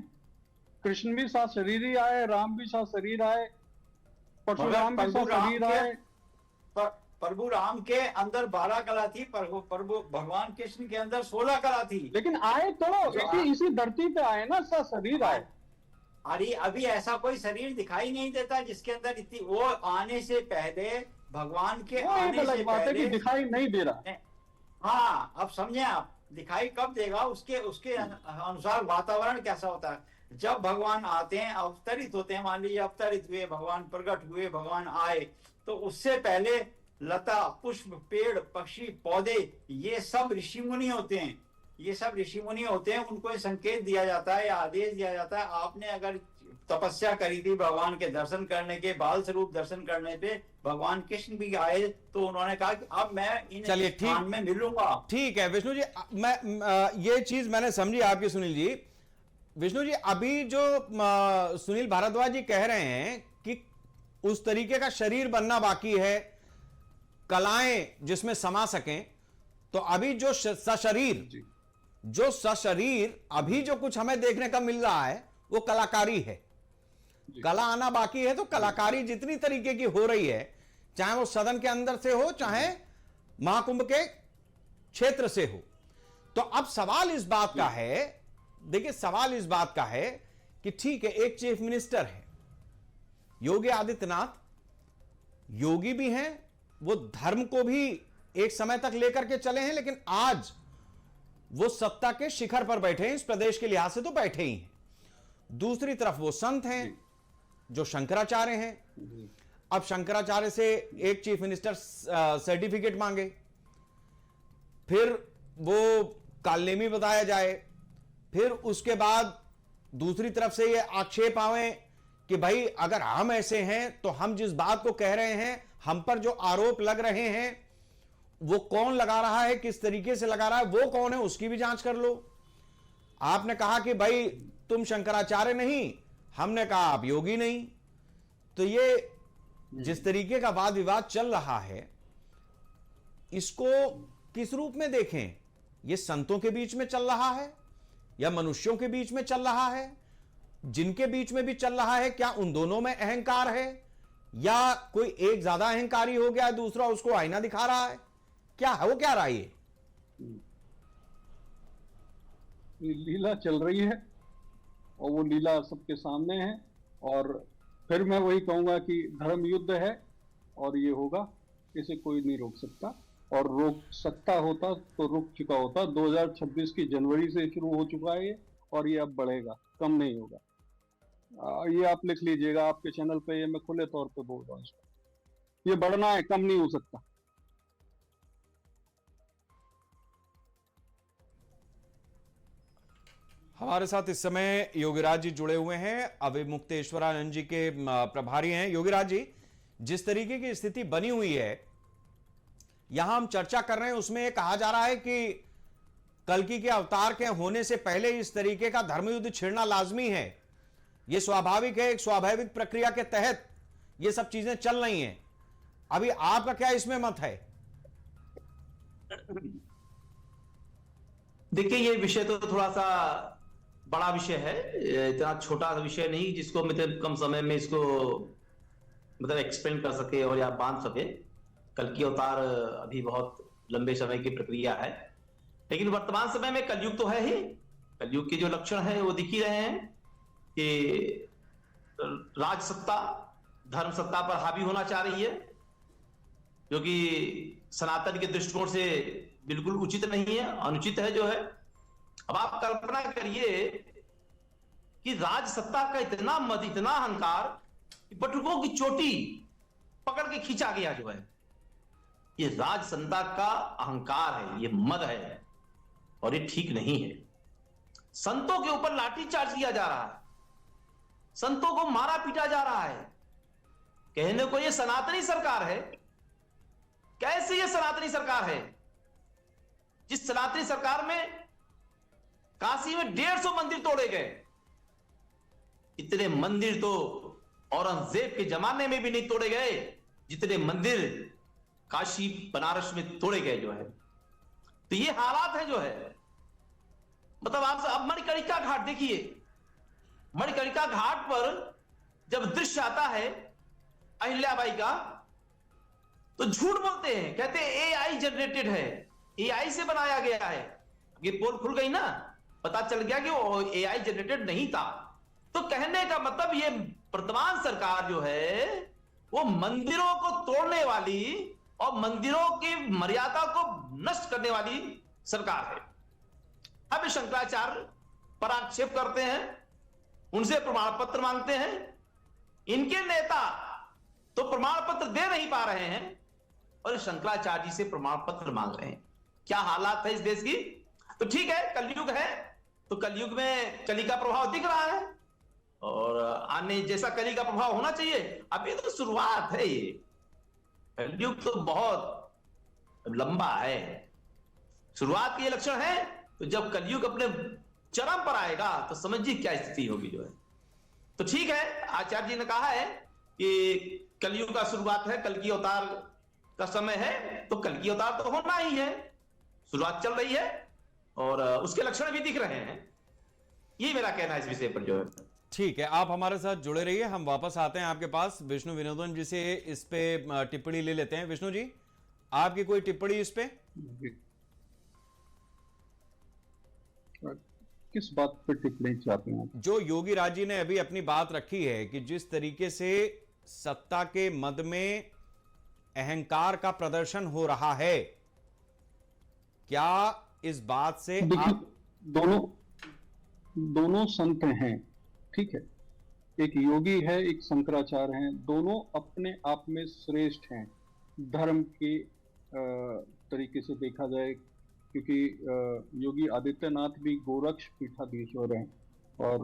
कृष्ण भी 7 शरीर ही आए, राम भी 7 शरीर आए, परशुराम भी 7 शरीर आए। प्रभु राम के अंदर 12 कला थी, प्रभु भगवान कृष्ण के अंदर 16 कला थी। लेकिन आए तो इसी धरती पे आए ना, 7 शरीर आए। अरे अभी ऐसा कोई शरीर दिखाई नहीं देता जिसके अंदर इतनी, वो आने से पहले, भगवान के आने से पहले दिखाई नहीं दे रहा। हाँ, अब समझे आप, दिखाई कब देगा, उसके अनुसार वातावरण कैसा होता है। जब भगवान आते हैं, अवतरित होते हैं, मान लीजिए अवतरित हुए, भगवान प्रकट हुए, भगवान आए, तो उससे पहले लता, पुष्प, पेड़, पक्षी, पौधे, ये सब ऋषि मुनि होते हैं। ये सब ऋषि मुनि होते हैं, उनको संकेत दिया जाता है या आदेश दिया जाता है। आपने अगर तपस्या करी थी भगवान के दर्शन करने के, बाल स्वरूप दर्शन करने पे, भगवान कृष्ण भी आए तो उन्होंने कहा कि अब मैं इन स्थान में मिलूंगा। ठीक है विष्णु जी, मैं ये चीज मैंने समझी आपकी सुनील जी। विष्णु जी, अभी जो सुनील भारद्वाज जी कह रहे हैं कि उस तरीके का शरीर बनना बाकी है, कलाएं जिसमें समा सकें, तो अभी जो सशरीर अभी जो कुछ हमें देखने का मिल रहा है वो कलाकारी है। कला आना बाकी है, तो कलाकारी जितनी तरीके की हो रही है, चाहे वो सदन के अंदर से हो, चाहे महाकुंभ के क्षेत्र से हो। तो अब सवाल इस बात का है, देखिए सवाल इस बात का है कि ठीक है, एक चीफ मिनिस्टर है योगी आदित्यनाथ, योगी भी हैं, वो धर्म को भी एक समय तक लेकर के चले हैं, लेकिन आज वो सत्ता के शिखर पर बैठे हैं, इस प्रदेश के लिहाज से तो बैठे ही हैं। दूसरी तरफ वो संत हैं जो शंकराचार्य हैं। अब शंकराचार्य से एक चीफ मिनिस्टर सर्टिफिकेट मांगे, फिर वो कालनेमी बताया जाए, फिर उसके बाद दूसरी तरफ से ये आक्षेप आवे कि भाई अगर हम ऐसे हैं तो हम जिस बात को कह रहे हैं, हम पर जो आरोप लग रहे हैं वो कौन लगा रहा है, किस तरीके से लगा रहा है, वो कौन है, उसकी भी जांच कर लो। आपने कहा कि भाई तुम शंकराचार्य नहीं, हमने कहा आप योगी नहीं। तो ये जिस तरीके का वाद विवाद चल रहा है, इसको किस रूप में देखें? ये संतों के बीच में चल रहा है या मनुष्यों के बीच में चल रहा है? जिनके बीच में भी चल रहा है, क्या उन दोनों में अहंकार है, या कोई एक ज्यादा अहंकारी हो गया है, दूसरा उसको आईना दिखा रहा है? क्या है वो, क्या रहा है? ये लीला चल रही है और वो लीला सबके सामने है। और फिर मैं वही कहूंगा कि धर्म युद्ध है और ये होगा, इसे कोई नहीं रोक सकता। और रोक सकता होता तो रुक चुका होता। 2026 की जनवरी से शुरू हो चुका है ये, और ये अब बढ़ेगा, कम नहीं होगा। ये आप लिख लीजिएगा, आपके चैनल पे ये मैं खुले तौर पे बोल रहा हूँ, ये बढ़ना है, कम नहीं हो सकता। हमारे साथ इस समय योगीराज जी जुड़े हुए हैं, अविमुक्तेश्वरानंद जी के प्रभारी हैं। योगीराज जी, जिस तरीके की स्थिति बनी हुई है, यहां हम चर्चा कर रहे हैं, उसमें कहा जा रहा है कि कल्कि के अवतार के होने से पहले इस तरीके का धर्मयुद्ध छिड़ना लाजमी है। यह स्वाभाविक है, एक स्वाभाविक प्रक्रिया के तहत ये सब चीजें चल रही हैं। अभी आपका क्या इसमें मत है? देखिए, ये विषय तो थोड़ा सा बड़ा विषय है, इतना छोटा विषय नहीं जिसको मतलब कम समय में इसको मतलब एक्सप्लेन कर सके और या बांध सके। कल्कि अवतार अभी बहुत लंबे समय की प्रक्रिया है, लेकिन वर्तमान समय में कलयुग तो है ही। कलयुग के जो लक्षण हैं वो दिख ही रहे हैं कि राज सत्ता धर्म सत्ता पर हावी होना चाह रही है, जो कि सनातन के दृष्टिकोण से बिल्कुल उचित नहीं है, अनुचित है जो है। अब आप कल्पना करिए कि राज सत्ता का इतना मद, इतना अहंकार, बटुकों की चोटी पकड़ के खींचा गया जो है। ये राज सत्ता का अहंकार है, ये मद है, और ये ठीक नहीं है। संतों के ऊपर लाठीचार्ज किया जा रहा है, संतों को मारा पीटा जा रहा है। कहने को ये सनातनी सरकार है। कैसे ये सनातनी सरकार है, जिस सनातनी सरकार में काशी में 150 मंदिर तोड़े गए? इतने मंदिर तो औरंगजेब के जमाने में भी नहीं तोड़े गए जितने मंदिर काशी बनारस में तोड़े गए जो है। तो ये हालात है जो है। मतलब आप अब मणिकर्णिका घाट देखिए, मणिकर्णिका घाट पर जब दृश्य आता है अहिल्याबाई का, तो झूठ बोलते हैं, कहते हैं एआई जनरेटेड है, एआई से बनाया गया है। ये पोल खुल गई ना, पता चल गया कि वो एआई जनरेटेड नहीं था। तो कहने का मतलब ये वर्तमान सरकार जो है वो मंदिरों को तोड़ने वाली और मंदिरों की मर्यादा को नष्ट करने वाली सरकार है। अब शंकराचार्य पर आक्षेप करते हैं उनसे प्रमाण पत्र मांगते हैं। इनके नेता तो प्रमाण पत्र दे नहीं पा रहे हैं और शंकराचार्य जी से प्रमाण पत्र मांग रहे हैं। क्या हालात है इस देश की। तो ठीक है, कलयुग है, तो कलयुग में कली का प्रभाव दिख रहा है और आने जैसा कली का प्रभाव होना चाहिए। अभी तो शुरुआत है, ये कलयुग तो बहुत लंबा है। शुरुआत के ये लक्षण है, तो जब कलयुग अपने चरम पर आएगा तो समझिए क्या स्थिति होगी जो है। तो ठीक है, आचार्य जी ने कहा है कि कलयुग का शुरुआत है, कल की अवतार का समय है, तो कल की अवतार तो होना ही है। शुरुआत चल रही है और उसके लक्षण भी दिख रहे हैं। ये मेरा कहना है इस विषय पर जो है। ठीक है, आप हमारे साथ जुड़े रहिए, हम वापस आते हैं आपके पास। विष्णु विनोदन जी से इस पे टिप्पणी ले लेते हैं। विष्णु जी, आपकी कोई टिप्पणी इस पे? किस बात पर टिप्पणी चाहते हैं? जो योगी राज जी ने अभी अपनी बात रखी है कि जिस तरीके से सत्ता के मद में अहंकार का प्रदर्शन हो रहा है, क्या इस बात से आप दोनों संत हैं, ठीक है, एक योगी है, एक शंकराचार्य हैं, दोनों अपने आप में श्रेष्ठ हैं धर्म के तरीके से देखा जाए, क्योंकि योगी आदित्यनाथ भी गोरक्ष पीठाधीश्वर हैं और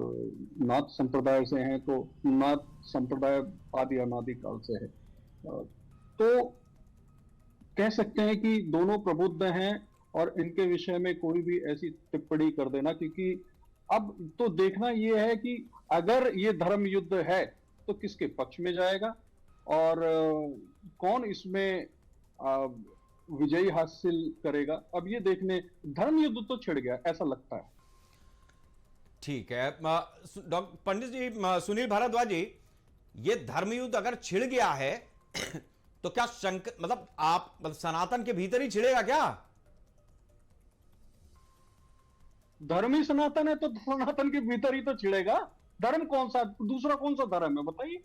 नाथ संप्रदाय से हैं, तो नाथ संप्रदाय आदि अनादि काल से है। तो कह सकते हैं कि दोनों प्रबुद्ध हैं और इनके विषय में कोई भी ऐसी टिप्पणी कर देना, क्योंकि अब तो देखना यह है कि अगर ये धर्म युद्ध है तो किसके पक्ष में जाएगा और कौन इसमें विजयी हासिल करेगा। अब ये देखने, धर्म युद्ध तो छिड़ गया ऐसा लगता है। ठीक है, डॉक्टर पंडित जी, सुनील भारद्वाज जी, ये धर्म युद्ध अगर छिड़ गया है तो क्या मतलब सनातन के भीतर ही छिड़ेगा क्या? धर्म ही सनातन है तो सनातन के भीतर ही तो छिड़ेगा। धर्म कौन सा, दूसरा कौन सा धर्म है बताइए?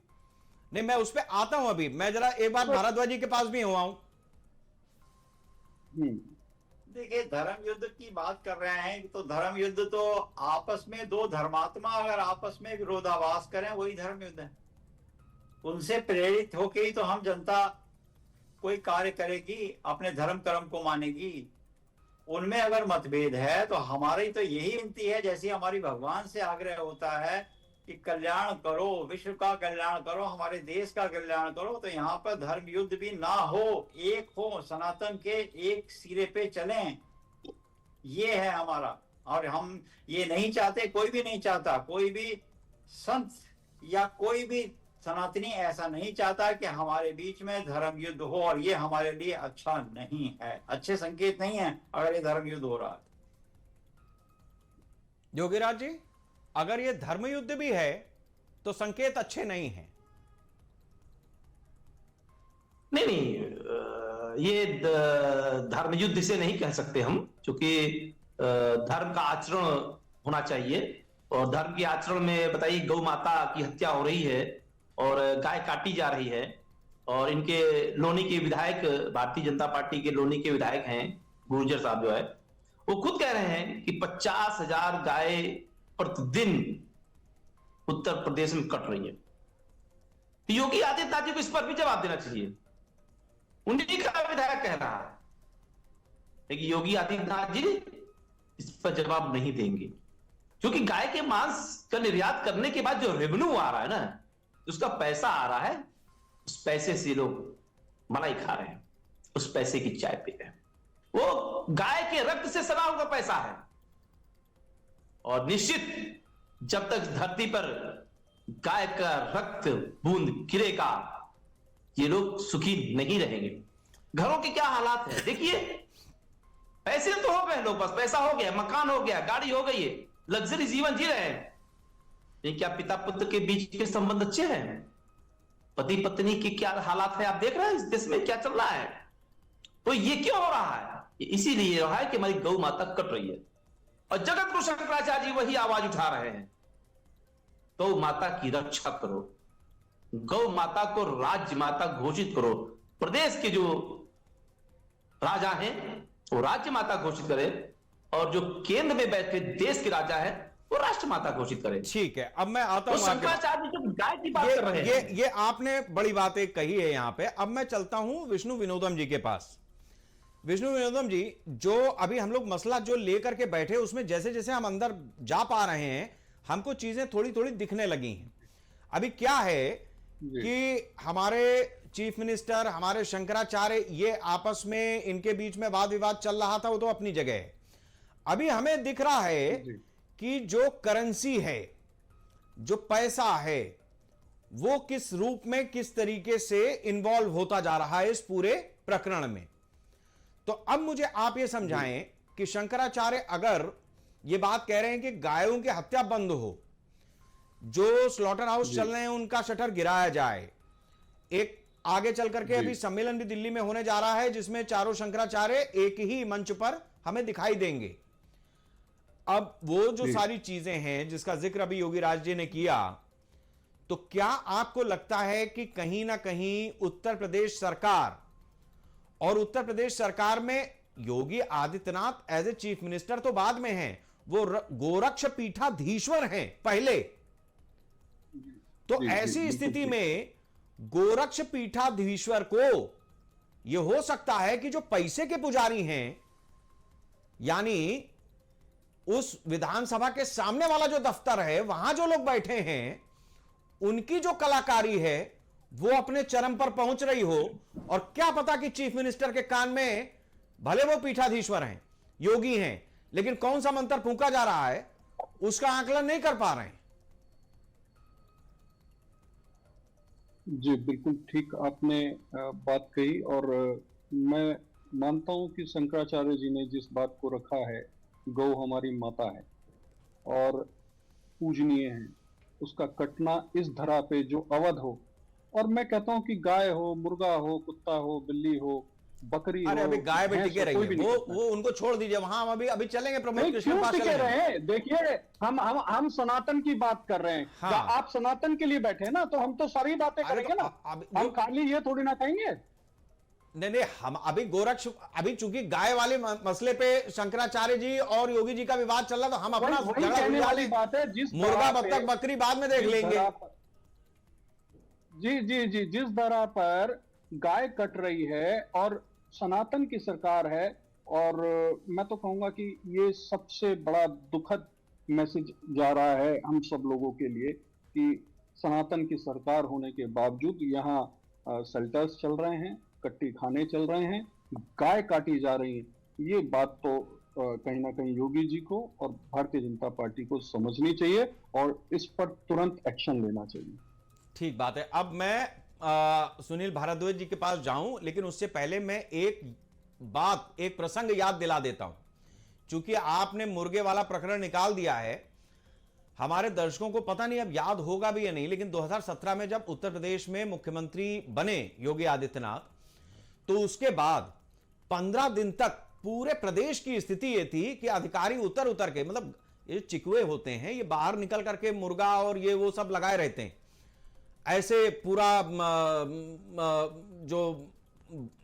नहीं, मैं उस पर आता हूं। अभी मैं जरा एक बार भारद्वाज जी के पास भी हुआ हूं। देखिए, धर्म युद्ध की बात कर रहे हैं तो धर्म युद्ध तो आपस में दो धर्मात्मा अगर आपस में विरोधाभास करें वही धर्म युद्ध है। उनसे प्रेरित होके ही तो हम जनता कोई कार्य करेगी, अपने धर्म कर्म को मानेगी। उनमें अगर मतभेद है तो हमारी तो यही विनती है, जैसी हमारी भगवान से आग्रह होता है कि कल्याण करो, विश्व का कल्याण करो, हमारे देश का कल्याण करो, तो यहाँ पर धर्म युद्ध भी ना हो, एक हो, सनातन के एक सिरे पे चलें, ये है हमारा। और हम ये नहीं चाहते, कोई भी नहीं चाहता, कोई भी संत या कोई भी सनातनी ऐसा नहीं चाहता कि हमारे बीच में धर्म युद्ध हो, और ये हमारे लिए अच्छा नहीं है, अच्छे संकेत नहीं है अगर ये धर्म युद्ध हो रहा है। योगीराज जी, अगर ये धर्म युद्ध भी है तो संकेत अच्छे नहीं हैं। नहीं, ये धर्म युद्ध से नहीं कह सकते हम, क्योंकि धर्म का आचरण होना चाहिए। और धर्म के आचरण में बताइए, गौ माता की हत्या हो रही है और गाय काटी जा रही है, और इनके लोनी के विधायक, भारतीय जनता पार्टी के लोनी के विधायक हैं गुर्जर साहब जो है, वो खुद कह रहे हैं कि 50,000 गाय प्रतिदिन उत्तर प्रदेश में कट रही है। तो योगी आदित्यनाथ जी को इस पर भी जवाब देना चाहिए। उन्हीं का विधायक कह रहा है, लेकिन योगी आदित्यनाथ जी इस पर जवाब नहीं देंगे, क्योंकि गाय के मांस का निर्यात करने के बाद जो रेवेन्यू आ रहा है ना, उसका पैसा आ रहा है, उस पैसे से लोग मलाई खा रहे हैं, उस पैसे की चाय पी रहे हैं। वो गाय के रक्त से सना हुआ पैसा है, और निश्चित जब तक धरती पर गाय का रक्त बूंद गिरेगा, ये लोग सुखी नहीं रहेंगे। घरों के क्या हालात है देखिए, पैसे तो हो गए, लोग बस पैसा हो गया, मकान हो गया, गाड़ी हो गई है, लग्जरी जीवन जी रहे हैं, लेकिन क्या पिता पुत्र के बीच के संबंध अच्छे हैं? पति पत्नी की क्या हालात है आप देख रहे हैं, इस देश में क्या चल रहा है? तो ये क्यों हो रहा है? ये इसीलिए हो रहा है कि हमारी गौ माता कट रही है, और जगत गुरु शंकराचार्य जी वही आवाज उठा रहे हैं, गौ माता की रक्षा करो, गौ माता को राज्य माता घोषित करो। प्रदेश के जो राजा हैं वो राज्य माता घोषित करे, और जो केंद्र में बैठे देश के राजा हैं वो राष्ट्रमाता घोषित करे। ठीक है, अब मैं आता वो हूं आपके पास। शंकराचार्य जो गाय की बात कर रहे हैं, ये आपने बड़ी बात एक कही है यहां पे। अब मैं चलता हूं विष्णु विनोदम जी के पास। विष्णु विनोदम जी, जो अभी हम लोग मसला जो लेकर के बैठे, उसमें जैसे जैसे हम अंदर जा पा रहे हैं, हमको चीजें थोड़ी थोड़ी दिखने लगी हैं। अभी क्या है कि हमारे चीफ मिनिस्टर, हमारे शंकराचार्य, ये आपस में इनके बीच में वाद विवाद चल रहा था, वो तो अपनी जगह है। अभी हमें दिख रहा है कि जो करेंसी है, जो पैसा है, वो किस रूप में, किस तरीके से इन्वॉल्व होता जा रहा है इस पूरे प्रकरण में। तो अब मुझे आप ये समझाएं कि शंकराचार्य अगर ये बात कह रहे हैं कि गायों की हत्या बंद हो, जो स्लॉटर हाउस चल रहे हैं उनका शटर गिराया जाए, एक आगे चल करके अभी सम्मेलन भी दिल्ली में होने जा रहा है जिसमें चारों शंकराचार्य एक ही मंच पर हमें दिखाई देंगे। अब वो जो सारी चीजें हैं जिसका जिक्र अभी योगी राज जी ने किया, तो क्या आपको लगता है कि कहीं ना कहीं उत्तर प्रदेश सरकार, और उत्तर प्रदेश सरकार में Yogi Adityanath as a chief minister तो बाद में हैं, वो गोरक्ष पीठाधीश्वर हैं पहले, तो ऐसी स्थिति में गोरक्ष पीठाधीश्वर को यह हो सकता है कि जो पैसे के पुजारी हैं, यानी उस विधानसभा के सामने वाला जो दफ्तर है, वहां जो लोग बैठे हैं, उनकी जो कलाकारी है वो अपने चरम पर पहुंच रही हो, और क्या पता कि चीफ मिनिस्टर के कान में भले वो पीठाधीश्वर हैं, योगी हैं, लेकिन कौन सा मंत्र फूंका जा रहा है उसका आकलन नहीं कर पा रहे हैं। जी बिल्कुल ठीक आपने बात कही, और मैं मानता हूं कि शंकराचार्य जी ने जिस बात को रखा है, गौ हमारी माता है और पूजनीय है, उसका कटना इस धरा पे जो अवध हो, और मैं कहता हूं कि गाय हो, मुर्गा हो, कुत्ता हो, बिल्ली हो, बकरी अरे हो, अभी गाय भी टिके रही है, वो वो उनको छोड़ दीजिए, वहां हम अभी चलेंगे प्रमोद नहीं, कृष्ण क्यों पास टिके चलेंगे। रहे हैं? देखिए हम सनातन की बात कर रहे हैं। हाँ। क्या आप सनातन के लिए बैठे हैं ना, तो हम तो सारी बातें अरे करेंगे तो ना, अब हम खाली ये थोड़ी ना कहेंगे। नहीं, हम अभी गोरक्ष, अभी चूंकि गाय वाले मसले पे शंकराचार्य जी और योगी जी का विवाद चल रहा, तो हम अपना वही झगड़ा कहने उलझा वाली लें। बात है, जिस मुर्गा तरह बत्तख पे- बकरी बाद में देख जिस लेंगे। तरह पर- जी जिस तरह पर गाय कट रही है और सनातन की सरकार है, और मैं तो कहूंगा कि ये सबसे बड़ा दुखद मैसेज जा रहा है हम सब लोगों के लिए कि सनातन की सरकार होने के बावजूद यहाँ शेल्टर्स चल रहे हैं, कट्टी खाने चल रहे हैं, गाय काटी जा रही है। ये बात तो कहीं ना कहीं योगी जी को और भारतीय जनता पार्टी को समझनी चाहिए और इस पर तुरंत एक्शन लेना चाहिए। ठीक बात है। अब मैं सुनील भारद्वाज जी के पास जाऊं, लेकिन उससे पहले मैं एक बात, एक प्रसंग याद दिला देता हूं। चूंकि आपने मुर्गे वाला प्रकरण निकाल दिया है, हमारे दर्शकों को पता नहीं अब याद होगा भी या नहीं, लेकिन 2017 में जब उत्तर प्रदेश में मुख्यमंत्री बने योगी आदित्यनाथ, तो उसके बाद 15 दिन तक पूरे प्रदेश की स्थिति ये थी कि अधिकारी उतर उतर के, मतलब ये चिकवे होते हैं, ये बाहर निकल करके मुर्गा और ये वो सब लगाए रहते हैं, ऐसे पूरा जो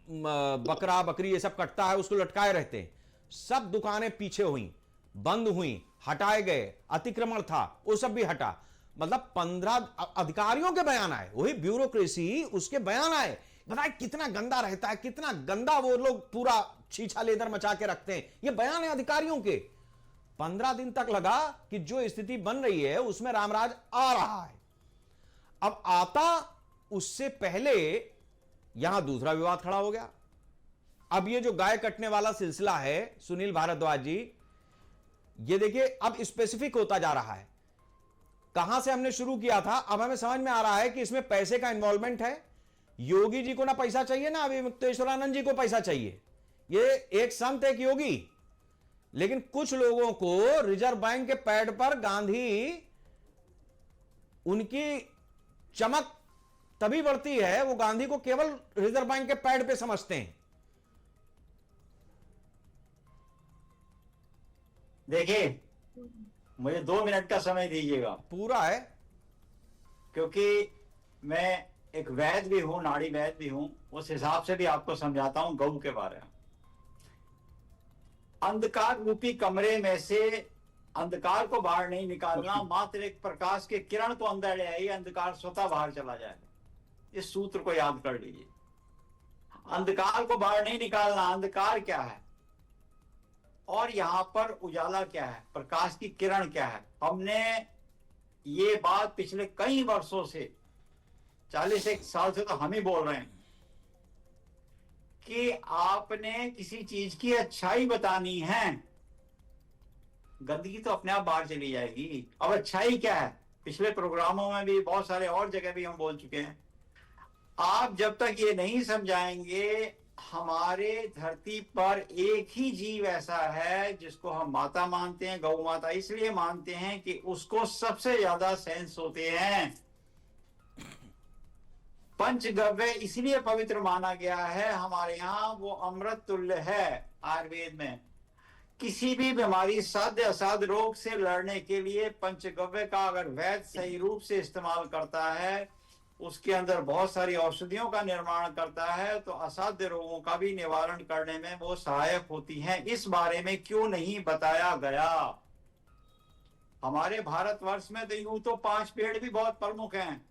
बकरा बकरी ये सब कटता है उसको लटकाए रहते हैं। सब दुकानें पीछे हुई, बंद हुई, हटाए गए, अतिक्रमण था वो सब भी हटा। मतलब 15 अधिकारियों के बयान आए, वही ब्यूरोक्रेसी, उसके बयान आए। बताए कितना गंदा रहता है, कितना गंदा वो लोग पूरा छीछा लेदर मचा के रखते हैं, ये बयान है अधिकारियों के। 15 दिन तक लगा कि जो स्थिति बन रही है उसमें रामराज आ रहा है। अब आता उससे पहले यहां दूसरा विवाद खड़ा हो गया। अब ये जो गाय कटने वाला सिलसिला है सुनील भारद्वाज जी, ये देखिए अब स्पेसिफिक होता जा रहा है। कहां से हमने शुरू किया था, अब हमें समझ में आ रहा है कि इसमें पैसे का इन्वॉल्वमेंट है। योगी जी को ना पैसा चाहिए, ना अभी मुक्तेश्वरानंद जी को पैसा चाहिए। ये एक संत एक योगी, लेकिन कुछ लोगों को रिजर्व बैंक के पैड पर गांधी, उनकी चमक तभी बढ़ती है, वो गांधी को केवल रिजर्व बैंक के पैड पे समझते हैं। देखिए, मुझे 2 मिनट का समय दीजिएगा। पूरा है, क्योंकि मैं एक वैद्य भी हूं, नाड़ी वैद्य भी हूं, उस हिसाब से भी आपको समझाता हूं गौ के बारे में। अंधकार रूपी कमरे में से अंधकार को बाहर नहीं निकालना, मात्र एक प्रकाश के किरण को अंदर ले आइए, अंधकार स्वतः बाहर चला जाएगा। इस सूत्र को याद कर लीजिए। अंधकार को बाहर नहीं निकालना, अंधकार क्या है और यहां पर उजाला क्या है, प्रकाश की किरण क्या है। हमने ये बात पिछले कई वर्षों से, 41 साल से तो हम ही बोल रहे हैं कि आपने किसी चीज की अच्छाई बतानी है, गंदगी तो अपने आप बाहर चली जाएगी। अब अच्छाई क्या है, पिछले प्रोग्रामों में भी, बहुत सारे और जगह भी हम बोल चुके हैं। आप जब तक ये नहीं समझाएंगे, हमारे धरती पर एक ही जीव ऐसा है जिसको हम माता मानते हैं, गौ माता इसलिए मानते हैं कि उसको सबसे ज्यादा सेंस होते हैं। पंचगव्य इसलिए पवित्र माना गया है, हमारे यहाँ वो अमृत तुल्य है। आयुर्वेद में किसी भी बीमारी, साध्य असाध्य रोग से लड़ने के लिए पंचगव्य का अगर वैद्य सही रूप से इस्तेमाल करता है, उसके अंदर बहुत सारी औषधियों का निर्माण करता है, तो असाध्य रोगों का भी निवारण करने में वो सहायक होती हैं। इस बारे में क्यों नहीं बताया गया? हमारे भारतवर्ष में तो यूं तो 5 पेड़ भी बहुत प्रमुख हैं।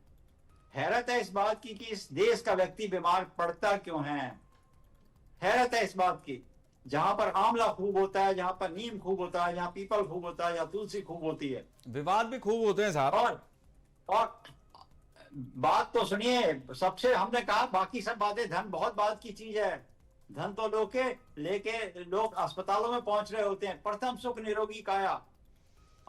हैरत है इस बात की कि इस देश का व्यक्ति बीमार पड़ता क्यों है। हैरत है इस बात की, जहां पर आंवला खूब होता है, जहां पर नीम खूब होता है, जहां पीपल खूब होता है, जहां तुलसी खूब होती है, विवाद भी खूब होते हैं साहब। और बात तो सुनिए, सबसे हमने कहा बाकी सब बातें, धन बहुत बात की चीज है। धन तो लेके लोग अस्पतालों में पहुंच रहे होते हैं। प्रथम सुख निरोगी काया।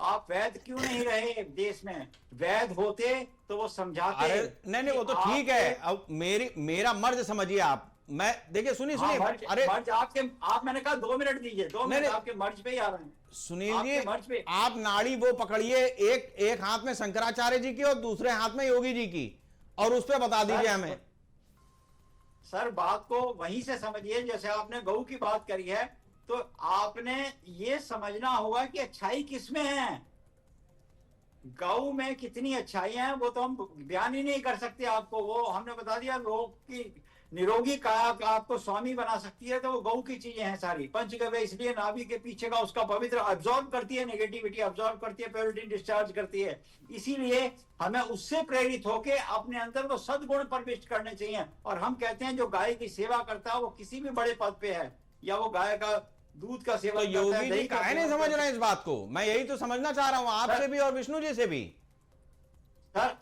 आप वैद्य क्यों नहीं रहे देश में? वैद्य होते तो वो समझाते। अरे नहीं, वो तो ठीक है। अब मेरा मर्ज समझिए आप। मैं देखिए, सुनिए अरे मर्ज आप मैंने कहा 2 मिनट दीजिए, 2 मिनट आपके मर्ज पे ही आ रहे हैं। सुनील जी, आप नाड़ी वो पकड़िए, एक हाथ में शंकराचार्य जी की और दूसरे हाथ में योगी जी की, और उस पर बता दीजिए हमें। सर बात को वहीं से समझिए, जैसे आपने गौ की बात करी है, तो आपने ये समझना होगा कि अच्छाई किसमें है। गौ में कितनी अच्छाइयां हैं वो तो हम बयान ही नहीं कर सकते आपको। वो हमने बता दिया, लोग की निरोगी काया का आपको स्वामी बना सकती है, तो वो गौ की चीजें हैं सारी। पंचगव्य इसलिए नाभि के पीछे का उसका पवित्र अब्सॉर्ब करती है, नेगेटिविटी अब्सॉर्ब करती है, प्योरिटी डिस्चार्ज करती है। इसीलिए हमें उससे प्रेरित होके अपने अंदर वो सद्गुण प्रविष्ट करने चाहिए। और हम कहते हैं जो गाय की सेवा करता है वो किसी भी बड़े पद पे है, या वो गाय का दूध का सेवन तो योगी जी काहे नहीं समझ रहे हैं इस बात को? मैं यही तो समझना चाह रहा हूं आपसे भी और विष्णु जी से भी। सर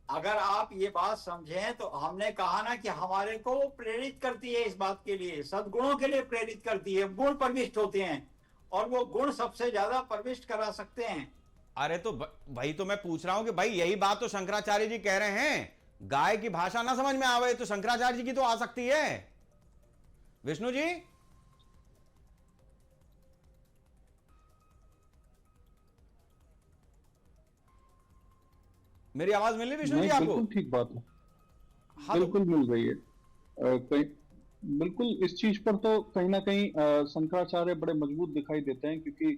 अगर आप ये बात समझें, तो हमने कहा ना कि हमारे को प्रेरित करती है इस बात के लिए, सद्गुणों के लिए प्रेरित करती है। गुण प्रविष्ट होते हैं और वो गुण सबसे ज्यादा प्रविष्ट करा सकते हैं। अरे तो भाई, तो मैं पूछ रहा हूं कि भाई यही बात तो शंकराचार्य जी कह रहे हैं, गाय की भाषा ना समझ में आवे तो शंकराचार्य जी की तो आ सकती है। विष्णु जी, मेरी आवाज मिल रही विष्णु जी आपको? बिल्कुल ठीक बात है। हाँ, बिल्कुल मिल रही है। बिल्कुल इस चीज पर तो कहीं ना कहीं शंकराचार्य बड़े मजबूत दिखाई देते हैं, क्योंकि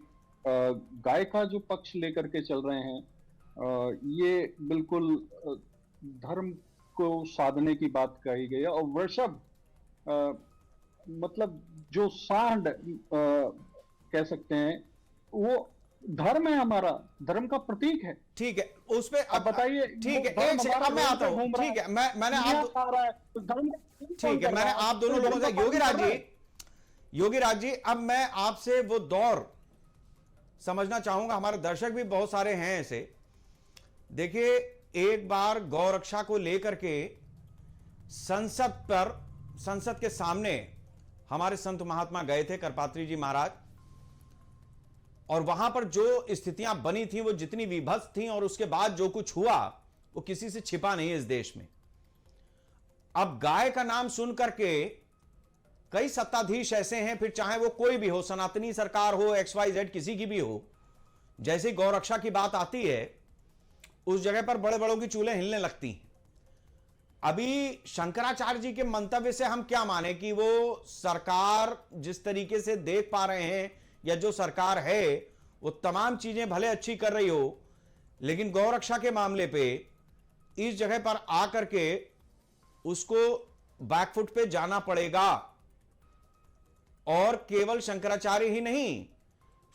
गाय का जो पक्ष लेकर के चल रहे हैं, ये बिल्कुल धर्म को साधने की बात कही गई है। और वृषभ मतलब जो सांड कह सकते हैं, वो धर्म है, हमारा धर्म का प्रतीक है। ठीक है, उस पे अब बताइए। ठीक है, एक सेकंड, अब मैं आता हूं। ठीक है, मैंने आप, ठीक है, मैंने आप दोनों लोगों से, योगी राज जी, अब मैं आपसे वो दौर समझना चाहूंगा। हमारे दर्शक भी बहुत सारे हैं ऐसे। देखिए, एक बार गौरक्षा को लेकर के संसद के सामने हमारे संत महात्मा गए थे, करपात्री जी महाराज, और वहां पर जो स्थितियां बनी थी, वो जितनी विभत्स थी, और उसके बाद जो कुछ हुआ वो किसी से छिपा नहीं है इस देश में। अब गाय का नाम सुन करके कई सत्ताधीश ऐसे हैं, फिर चाहे वो कोई भी हो, सनातनी सरकार हो, XYZ किसी की भी हो, जैसे गौरक्षा की बात आती है उस जगह पर बड़े बड़ों की चूल्हे हिलने लगती हैं। अभी शंकराचार्य जी के मंतव्य से हम क्या माने कि वो सरकार जिस तरीके से देख पा रहे हैं, या जो सरकार है वो तमाम चीजें भले अच्छी कर रही हो, लेकिन गौरक्षा के मामले पे इस जगह पर आकर के उसको बैकफुट पे जाना पड़ेगा। और केवल शंकराचार्य ही नहीं,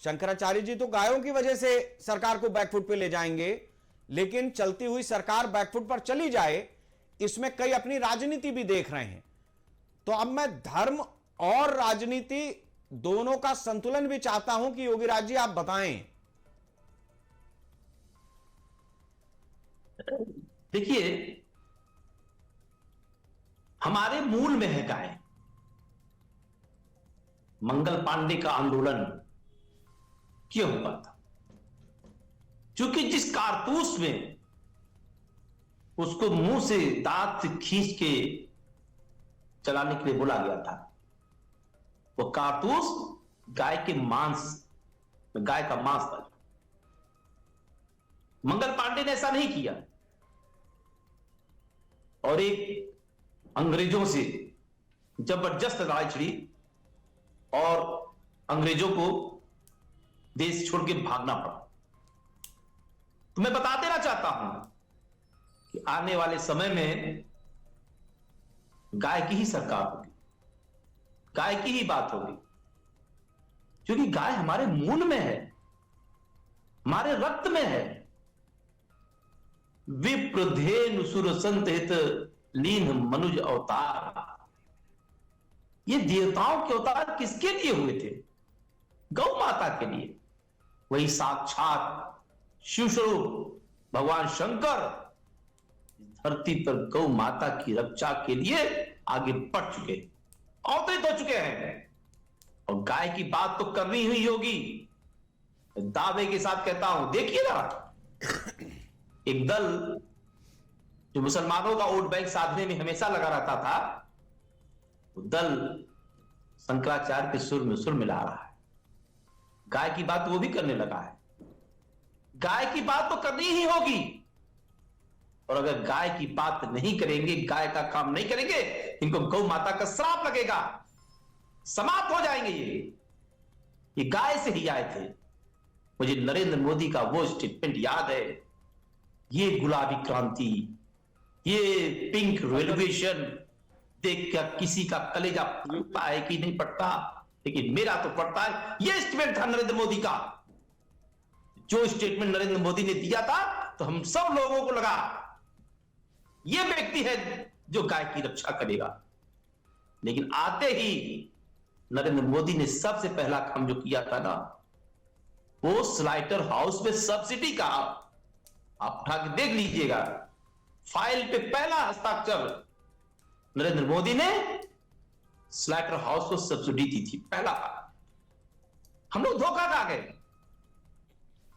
शंकराचार्य जी तो गायों की वजह से सरकार को बैकफुट पे ले जाएंगे, लेकिन चलती हुई सरकार बैकफुट पर चली जाए, इसमें कई अपनी राजनीति भी देख रहे हैं। तो अब मैं धर्म और राजनीति दोनों का संतुलन भी चाहता हूं कि योगीराज जी आप बताएं। देखिए, हमारे मूल में है गाय। मंगल पांडे का आंदोलन क्यों हुआ था? क्योंकि जिस कारतूस में उसको मुंह से दांत से खींच के चलाने के लिए बोला गया था, वो कारतूस गाय के मांस, गाय का मांस था। मंगल पांडे ने ऐसा नहीं किया और एक अंग्रेजों से जबरदस्त लड़ाई छिड़ी और अंग्रेजों को देश छोड़ के भागना पड़ा। तो मैं बता देना चाहता हूं कि आने वाले समय में गाय की ही सरकार होगी, गाय की ही बात होगी, क्योंकि गाय हमारे मूल में है, हमारे रक्त में है। विप्रधेनु सुर संत हित लीन मनुज अवतार। ये देवताओं के अवतार किसके लिए हुए थे? गौ माता के लिए। वही साक्षात शिव स्वरूप भगवान शंकर धरती पर गौ माता की रक्षा के लिए आगे बढ़ चुके, अवतरित हो चुके हैं। और गाय की बात तो करनी ही होगी। दावे के साथ कहता हूं, देखिए ना, एक दल जो मुसलमानों का वोट बैंक साधने में हमेशा लगा रहता था, वो दल शंकराचार्य के सुर में सुर मिला रहा है। गाय की बात वो भी करने लगा है। गाय की बात तो करनी ही होगी, और अगर गाय की बात नहीं करेंगे, गाय का काम नहीं करेंगे, इनको गौ माता का श्राप लगेगा, समाप्त हो जाएंगे। ये गाय से ही आए थे। मुझे नरेंद्र मोदी का वो स्टेटमेंट याद है, ये गुलाबी क्रांति, ये पिंक रेवोल्यूशन देख कर किसी का कलेजा फटता है कि नहीं फटता, लेकिन मेरा तो फटता है। ये स्टेटमेंट था नरेंद्र मोदी का। जो स्टेटमेंट नरेंद्र मोदी ने दिया था तो हम सब लोगों को लगा ये व्यक्ति है जो गाय की रक्षा करेगा। लेकिन आते ही नरेंद्र मोदी ने सबसे पहला काम जो किया था ना, वो स्लाइटर हाउस पे सब्सिडी का, आप उठा के देख लीजिएगा, फाइल पे पहला हस्ताक्षर नरेंद्र मोदी ने स्लाइटर हाउस को सब्सिडी दी थी, पहला। हम लोग धोखा खा गए,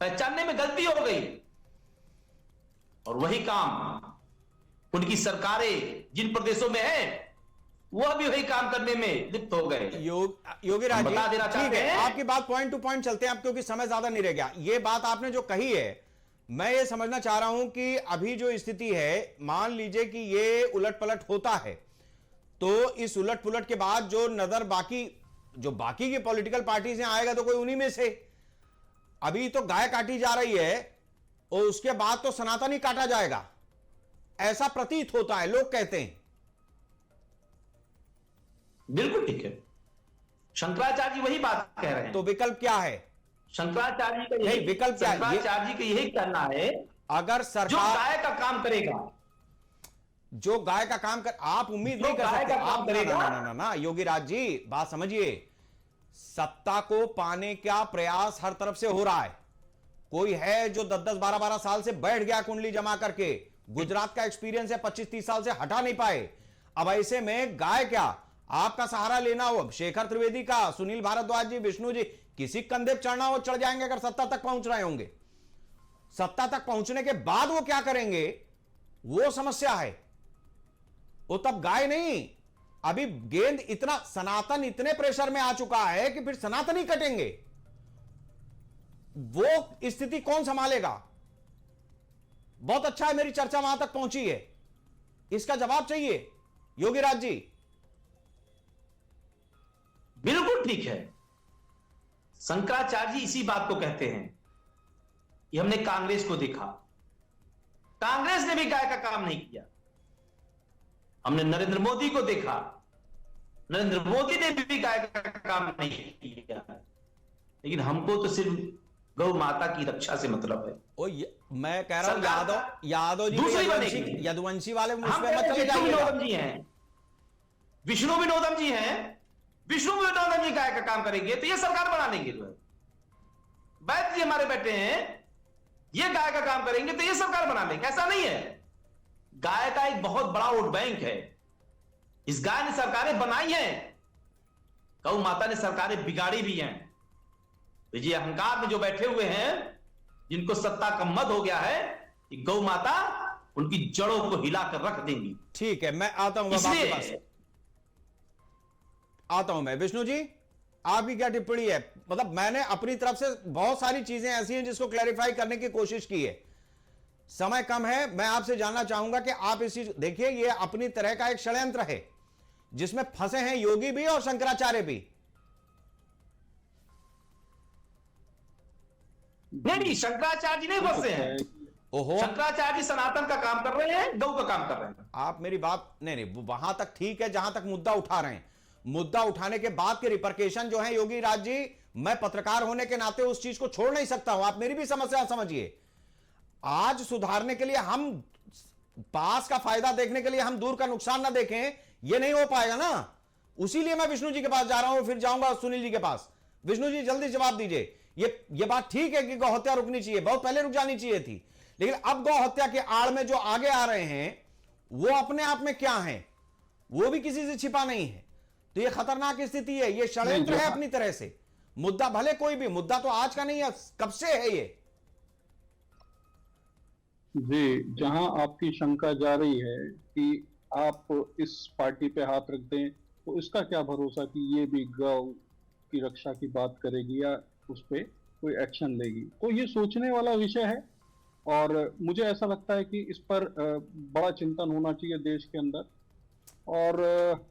पहचानने में गलती हो गई, और वही काम उनकी सरकारें जिन प्रदेशों में है वो भी वही काम करने में लिप्त हो गए। योगीराज जी, बता देना ठीक है, आपकी बात पॉइंट टू पॉइंट चलते हैं आप, क्योंकि समय ज्यादा नहीं रह गया। ये बात आपने जो कही है, मैं ये समझना चाह रहा हूं कि अभी जो स्थिति है, मान लीजिए कि ये उलट पलट होता है, तो इस उलट पुलट के बाद जो नजर बाकी की पॉलिटिकल पार्टी से आएगा तो कोई उन्हीं में से। अभी तो गाय काटी जा रही है और उसके बाद तो सनातन ही काटा जाएगा, ऐसा प्रतीत होता है, लोग कहते हैं। बिल्कुल ठीक है, शंकराचार्य जी वही बात कह रहे हैं। तो विकल्प क्या है? शंकराचार्य जी का नहीं, विकल्प क्या है? शंकराचार्य जी का यही कहना है, अगर जो सरकार गाय का काम करेगा, जो गाय का काम कर, आप उम्मीद नहीं कर सकते आप करेगा। ना योगीराज जी, बात समझिए, सत्ता को पाने का प्रयास हर तरफ से हो रहा है। कोई है जो 10-10, 12-12 साल से बैठ गया कुंडली जमा करके, गुजरात का एक्सपीरियंस है, 25-30 साल से हटा नहीं पाए। अब ऐसे में गाय क्या, आपका सहारा लेना हो, शेखर त्रिवेदी का, सुनील भारद्वाज जी, विष्णु जी, किसी कंधे पर चढ़ना हो चढ़ जाएंगे अगर सत्ता तक पहुंच रहे होंगे। सत्ता तक पहुंचने के बाद वो क्या करेंगे, वो समस्या है। वो तब गाय नहीं, अभी गेंद इतना, सनातन इतने प्रेशर में आ चुका है कि फिर सनातन ही कटेंगे। वो स्थिति कौन संभालेगा? बहुत अच्छा है, मेरी चर्चा वहां तक पहुंची है, इसका जवाब चाहिए योगीराज जी। बिल्कुल ठीक है, शंकराचार्य जी इसी बात को कहते हैं। ये हमने कांग्रेस को देखा, कांग्रेस ने भी गाय का काम नहीं किया। हमने नरेंद्र मोदी को देखा, नरेंद्र मोदी ने भी गाय का काम नहीं किया। लेकिन हमको तो सिर्फ गौ माता की रक्षा से मतलब है। मैं कह रहा हूं सरकार यादव जी दूसरी यदुवंशी बनेगी। यदुवंशी वाले मुझ हम पे मत चले विष्णु जाइएगा। विनोदम जी हैं, विष्णु विनोदम जी हैं, विष्णु विनोदम जी गाय का काम करेंगे तो ये सरकार बना लेंगे। जो है वैद्य जी हमारे बैठे हैं, ये गाय का काम करेंगे तो ये सरकार बना लेंगे। ऐसा नहीं है, गाय का एक बहुत बड़ा वोट बैंक है। इस गाय ने सरकारें बनाई हैं, गौ माता ने सरकारें बिगाड़ी भी हैं। तो ये अहंकार में जो बैठे हुए हैं, जिनको सत्ता का मद हो गया है, कि गौ माता उनकी जड़ों को हिलाकर रख देंगी। ठीक है, मैं आता हूं आपके पास, आता हूं मैं। विष्णु जी, आपकी क्या टिप्पणी है? मतलब मैंने अपनी तरफ से बहुत सारी चीजें ऐसी हैं जिसको क्लैरिफाई करने की कोशिश की है, समय कम है। मैं आपसे जानना चाहूंगा कि आप इस चीज देखिए, ये अपनी तरह का एक षड्यंत्र है जिसमें फंसे हैं योगी भी और शंकराचार्य भी। नहीं, शंकराचार्य जी नहीं फंसे हैं। ओहो, शंकराचार्य जी सनातन का काम कर रहे हैं, गौ का काम कर रहे हैं। आप मेरी बात नहीं, वहां तक ठीक है जहां तक मुद्दा उठा रहे हैं। मुद्दा उठाने के बाद के रिपरकेशन जो है योगी राज जी, मैं पत्रकार होने के नाते उस चीज को छोड़ नहीं सकता हूं। आप मेरी भी समस्या समझिए। आज सुधारने के लिए हम पास का फायदा देखने के लिए हम दूर का नुकसान ना देखें, ये नहीं हो पाएगा ना। उसी लिए मैं विष्णु जी के पास जा रहा हूं, फिर जाऊंगा सुनील जी के पास। विष्णु जी जल्दी जवाब दीजिए। ये बात ठीक है कि गौ हत्या रुकनी चाहिए, बहुत पहले रुक जानी चाहिए थी, लेकिन अब गौ हत्या के आड़ में जो आगे आ रहे हैं वो अपने आप में क्या है, वो भी किसी से छिपा नहीं है। तो ये खतरनाक स्थिति है, ये षड्यंत्र है अपनी तरह से। मुद्दा भले कोई भी, मुद्दा तो आज का नहीं है, कब से है ये। जी, जहां आपकी शंका जा रही है कि आप इस पार्टी पे हाथ रख दें, तो इसका क्या भरोसा कि ये भी गौ की रक्षा की बात करेगी या उस पे कोई एक्शन लेगी। तो ये सोचने वाला विषय है, और मुझे ऐसा लगता है कि इस पर बड़ा चिंतन होना चाहिए देश के अंदर, और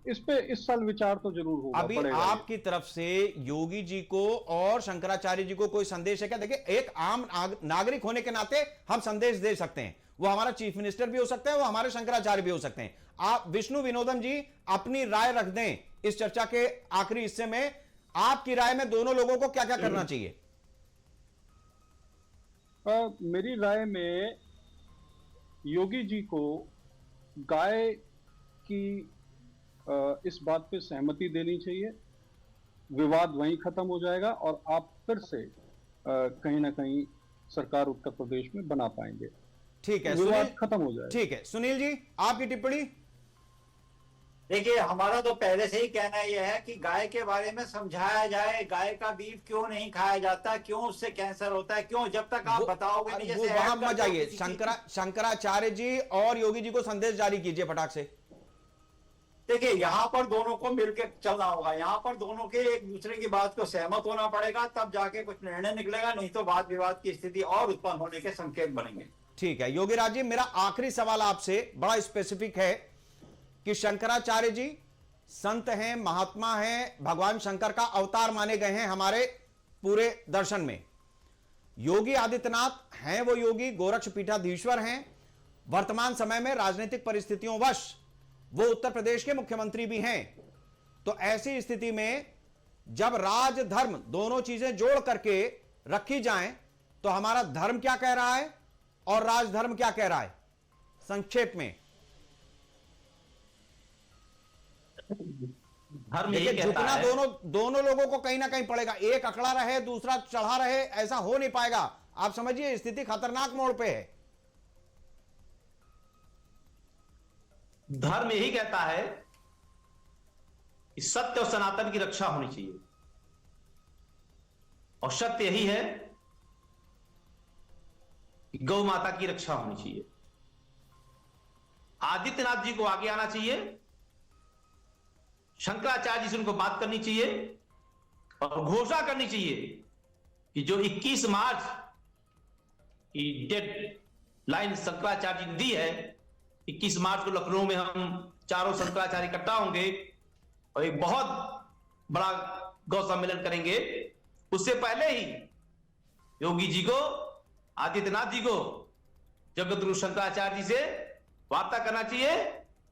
इस पे इस साल विचार तो जरूर होगा। अभी आपकी तरफ से योगी जी को और शंकराचार्य जी को कोई संदेश है क्या? देखिए, एक आम नागरिक होने के नाते हम संदेश दे सकते हैं। वो हमारा चीफ मिनिस्टर भी हो सकते हैं, वो हमारे शंकराचार्य भी हो सकते हैं। आप विष्णु विनोदम जी अपनी राय रख दें इस चर्चा के आखिरी हिस्से में। आपकी राय में दोनों लोगों को क्या क्या करना चाहिए? मेरी राय में योगी जी को गाय की इस बात पे सहमति देनी चाहिए। विवाद वहीं खत्म हो जाएगा और आप फिर से कहीं ना कहीं सरकार उत्तर प्रदेश में बना पाएंगे। ठीक है, विवाद खत्म हो जाएगा। ठीक है, सुनील जी आपकी टिप्पणी। देखिए, हमारा तो पहले से ही कहना यह है कि गाय के बारे में समझाया जाए। गाय का बीफ क्यों नहीं खाया जाता, क्यों उससे कैंसर होता है, क्यों? जब तक आप बताओगे नहीं, जैसे वहां मत जाइए। शंकराचार्य जी और योगी जी को संदेश जारी कीजिए फटाक से। देखिए, यहाँ पर दोनों को मिलकर चलना होगा। यहाँ पर दोनों के एक दूसरे की बात को सहमत होना पड़ेगा, तब जाके कुछ निर्णय निकलेगा। नहीं तो वाद विवाद की स्थिति और उत्पन्न होने के संकेत बनेंगे। ठीक है योगी राज जी, मेरा आखिरी सवाल आपसे बड़ा स्पेसिफिक है कि शंकराचार्य जी संत हैं, महात्मा हैं, भगवान शंकर का अवतार माने गए हैं हमारे पूरे दर्शन में। योगी आदित्यनाथ हैं, वो योगी गोरक्ष पीठाधीश्वर हैं। वर्तमान समय में राजनीतिक परिस्थितियों वश वो उत्तर प्रदेश के मुख्यमंत्री भी हैं। तो ऐसी स्थिति में जब राज धर्म दोनों चीजें जोड़ करके रखी जाएं, तो हमारा धर्म क्या कह रहा है और राजधर्म क्या कह रहा है, संक्षेप में। धर्म यही देखिए, कहता झुकना है, दोनों लोगों को कहीं ना कहीं पड़ेगा। एक अकड़ा रहे दूसरा चढ़ा रहे, ऐसा हो नहीं पाएगा। आप समझिए, स्थिति खतरनाक मोड़ पे है। धर्म यही कहता है कि सत्य और सनातन की रक्षा होनी चाहिए, और सत्य यही है कि गौ माता की रक्षा होनी चाहिए। आदित्यनाथ जी को आगे आना चाहिए, शंकराचार्य जी से उनको बात करनी चाहिए और घोषणा करनी चाहिए कि जो 21 मार्च की डेड लाइन शंकराचार्य जी ने दी है, 21 मार्च को लखनऊ में हम चारों शंकराचार्य इकट्ठा होंगे और एक बहुत बड़ा गौ सम्मेलन करेंगे। उससे पहले ही योगी जी को, आदित्यनाथ जी को जगतगुरु शंकराचार्य जी से वार्ता करना चाहिए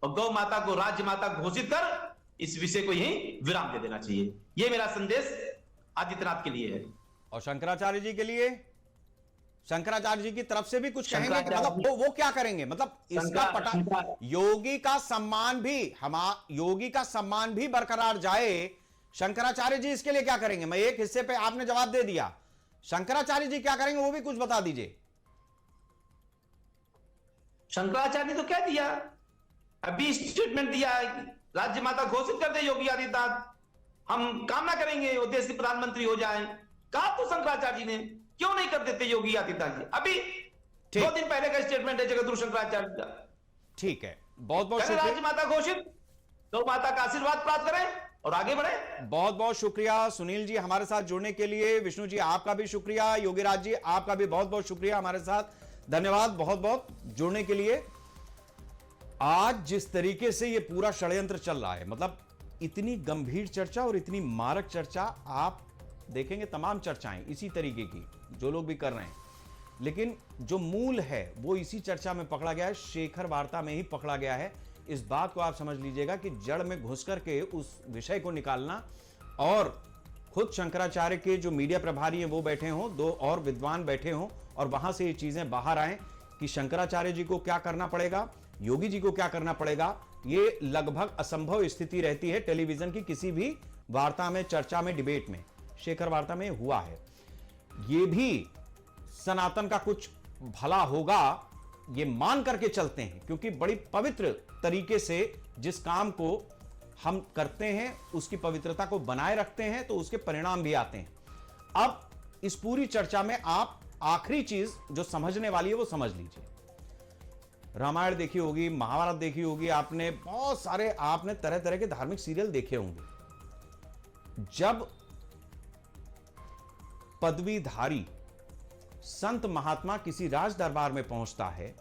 और गौ माता को राज्य माता घोषित कर इस विषय को यही विराम दे देना चाहिए। यह मेरा संदेश आदित्यनाथ के लिए है। और शंकराचार्य जी के लिए, शंकराचार्य जी की तरफ से भी कुछ कहेंगे कि शंकराचार्य मतलब वो क्या करेंगे, मतलब इसका योगी का सम्मान भी बरकरार जाए, शंकराचार्य जी इसके लिए क्या करेंगे? मैं एक हिस्से पे आपने जवाब दे दिया, शंकराचार्य जी क्या करेंगे वो भी कुछ बता दीजिए। शंकराचार्य ने तो क्या दिया, अभी स्टेटमेंट दिया, राज्य माता घोषित कर दे योगी आदित्यनाथ, हम कामना करेंगे वो देश के प्रधानमंत्री हो जाएं। कहा तो शंकराचार्य जी ने, क्यों नहीं कर देते योगी आदित्यनाथ जी? अभी 2 दिन पहले का स्टेटमेंट है जगतगुरु शंकराचार्य का। ठीक है, बहुत बहुत शुक्रिया। शुक्रिया। राज्य माता घोषित, गौ माता का आशीर्वाद प्राप्त करें और आगे बढ़े। बहुत बहुत शुक्रिया सुनील जी हमारे साथ जुड़ने के लिए। विष्णु जी आपका भी शुक्रिया, योगीराज जी आपका भी बहुत बहुत शुक्रिया हमारे साथ, धन्यवाद बहुत बहुत जुड़ने के लिए। आज जिस तरीके से ये पूरा षड्यंत्र चल रहा है, मतलब इतनी गंभीर चर्चा और इतनी मारक चर्चा आप देखेंगे, तमाम चर्चाएं इसी तरीके की जो लोग भी कर रहे हैं, लेकिन जो मूल है वो इसी चर्चा में पकड़ा गया है, शेखर वार्ता में ही पकड़ा गया है। इस बात को आप समझ लीजिएगा कि जड़ में घुस करके उस विषय को निकालना, और खुद शंकराचार्य के जो मीडिया प्रभारी हैं वो बैठे हों, 2 और विद्वान बैठे हों और वहां से ये चीजें बाहर आए कि शंकराचार्य जी को क्या करना पड़ेगा, योगी जी को क्या करना पड़ेगा, ये लगभग असंभव स्थिति रहती है टेलीविजन की किसी भी वार्ता में, चर्चा में, डिबेट में। शेखर वार्ता में हुआ है। ये भी सनातन का कुछ भला होगा ये मान करके चलते हैं, क्योंकि बड़ी पवित्र तरीके से जिस काम को हम करते हैं उसकी पवित्रता को बनाए रखते हैं तो उसके परिणाम भी आते हैं। अब इस पूरी चर्चा में आप आखिरी चीज जो समझने वाली है वो समझ लीजिए। रामायण देखी होगी, महाभारत देखी होगी आपने, बहुत सारे आपने तरह तरह के धार्मिक सीरियल देखे होंगे। जब पदवीधारी संत महात्मा किसी राज दरबार में पहुंचता है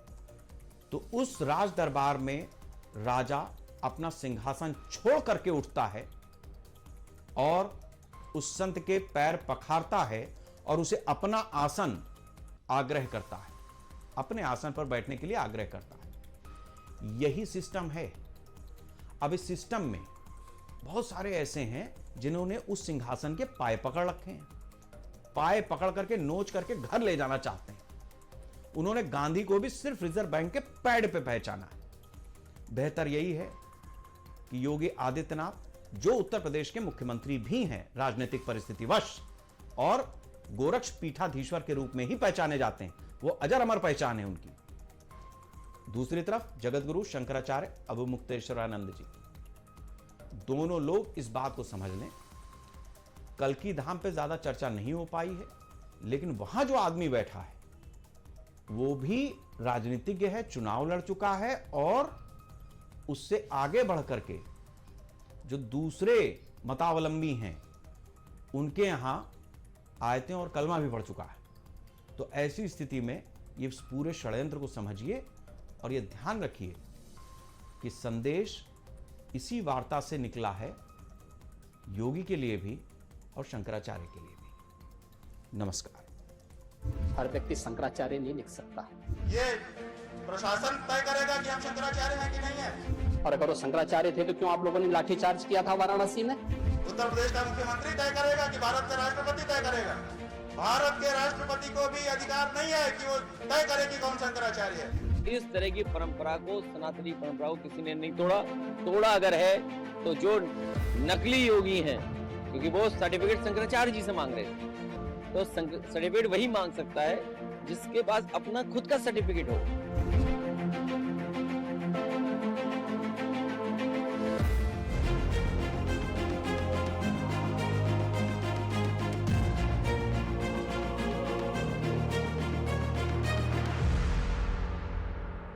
तो उस राज दरबार में राजा अपना सिंहासन छोड़ करके उठता है और उस संत के पैर पखारता है और उसे अपना आसन आग्रह करता है, अपने आसन पर बैठने के लिए आग्रह करता है। यही सिस्टम है। अब इस सिस्टम में बहुत सारे ऐसे हैं जिन्होंने उस सिंहासन के पाए पकड़ रखे हैं, पाए पकड़ करके नोच करके घर ले जाना चाहते हैं। उन्होंने गांधी को भी सिर्फ रिजर्व बैंक के पैड पे पहचाना है। बेहतर यही है कि योगी आदित्यनाथ, जो उत्तर प्रदेश के मुख्यमंत्री भी हैं राजनीतिक परिस्थितिवश और गोरक्ष पीठाधीश्वर के रूप में ही पहचाने जाते हैं, वो अजर अमर पहचान है उनकी। दूसरी तरफ जगतगुरु शंकराचार्य अवमुक्तेश्वरानंद जी, दोनों लोग इस बात को समझ लें। कल्की धाम पे ज्यादा चर्चा नहीं हो पाई है, लेकिन वहां जो आदमी बैठा है वो भी राजनीतिज्ञ है, चुनाव लड़ चुका है और उससे आगे बढ़ करके जो दूसरे मतावलंबी हैं उनके यहां आयतें और कलमा भी पढ़ चुका है। तो ऐसी स्थिति में ये पूरे षड्यंत्र को समझिए और ये ध्यान रखिए कि संदेश इसी वार्ता से निकला है, योगी के लिए भी और शंकराचार्य के लिए भी। नमस्कार। हर व्यक्ति शंकराचार्य नहीं लिख सकता, ये प्रशासन तय करेगा कि हम शंकराचार्य हैं कि नहीं है। और अगर वो शंकराचार्य थे तो क्यों आप लोगों ने लाठीचार्ज किया था वाराणसी में? उत्तर प्रदेश का मुख्यमंत्री तय करेगा कि भारत का राष्ट्रपति तय करेगा? भारत के राष्ट्रपति को भी अधिकार नहीं है कि वो तय करे कि कौन शंकराचार्य है। इस तरह की परंपरा को, सनातनी परंपरा को किसी ने नहीं तोड़ा। तोड़ा अगर है तो जो नकली योगी हैं, क्योंकि वो सर्टिफिकेट शंकराचार्य जी से मांग रहे थे, तो सर्टिफिकेट वही मांग सकता है जिसके पास अपना खुद का सर्टिफिकेट हो।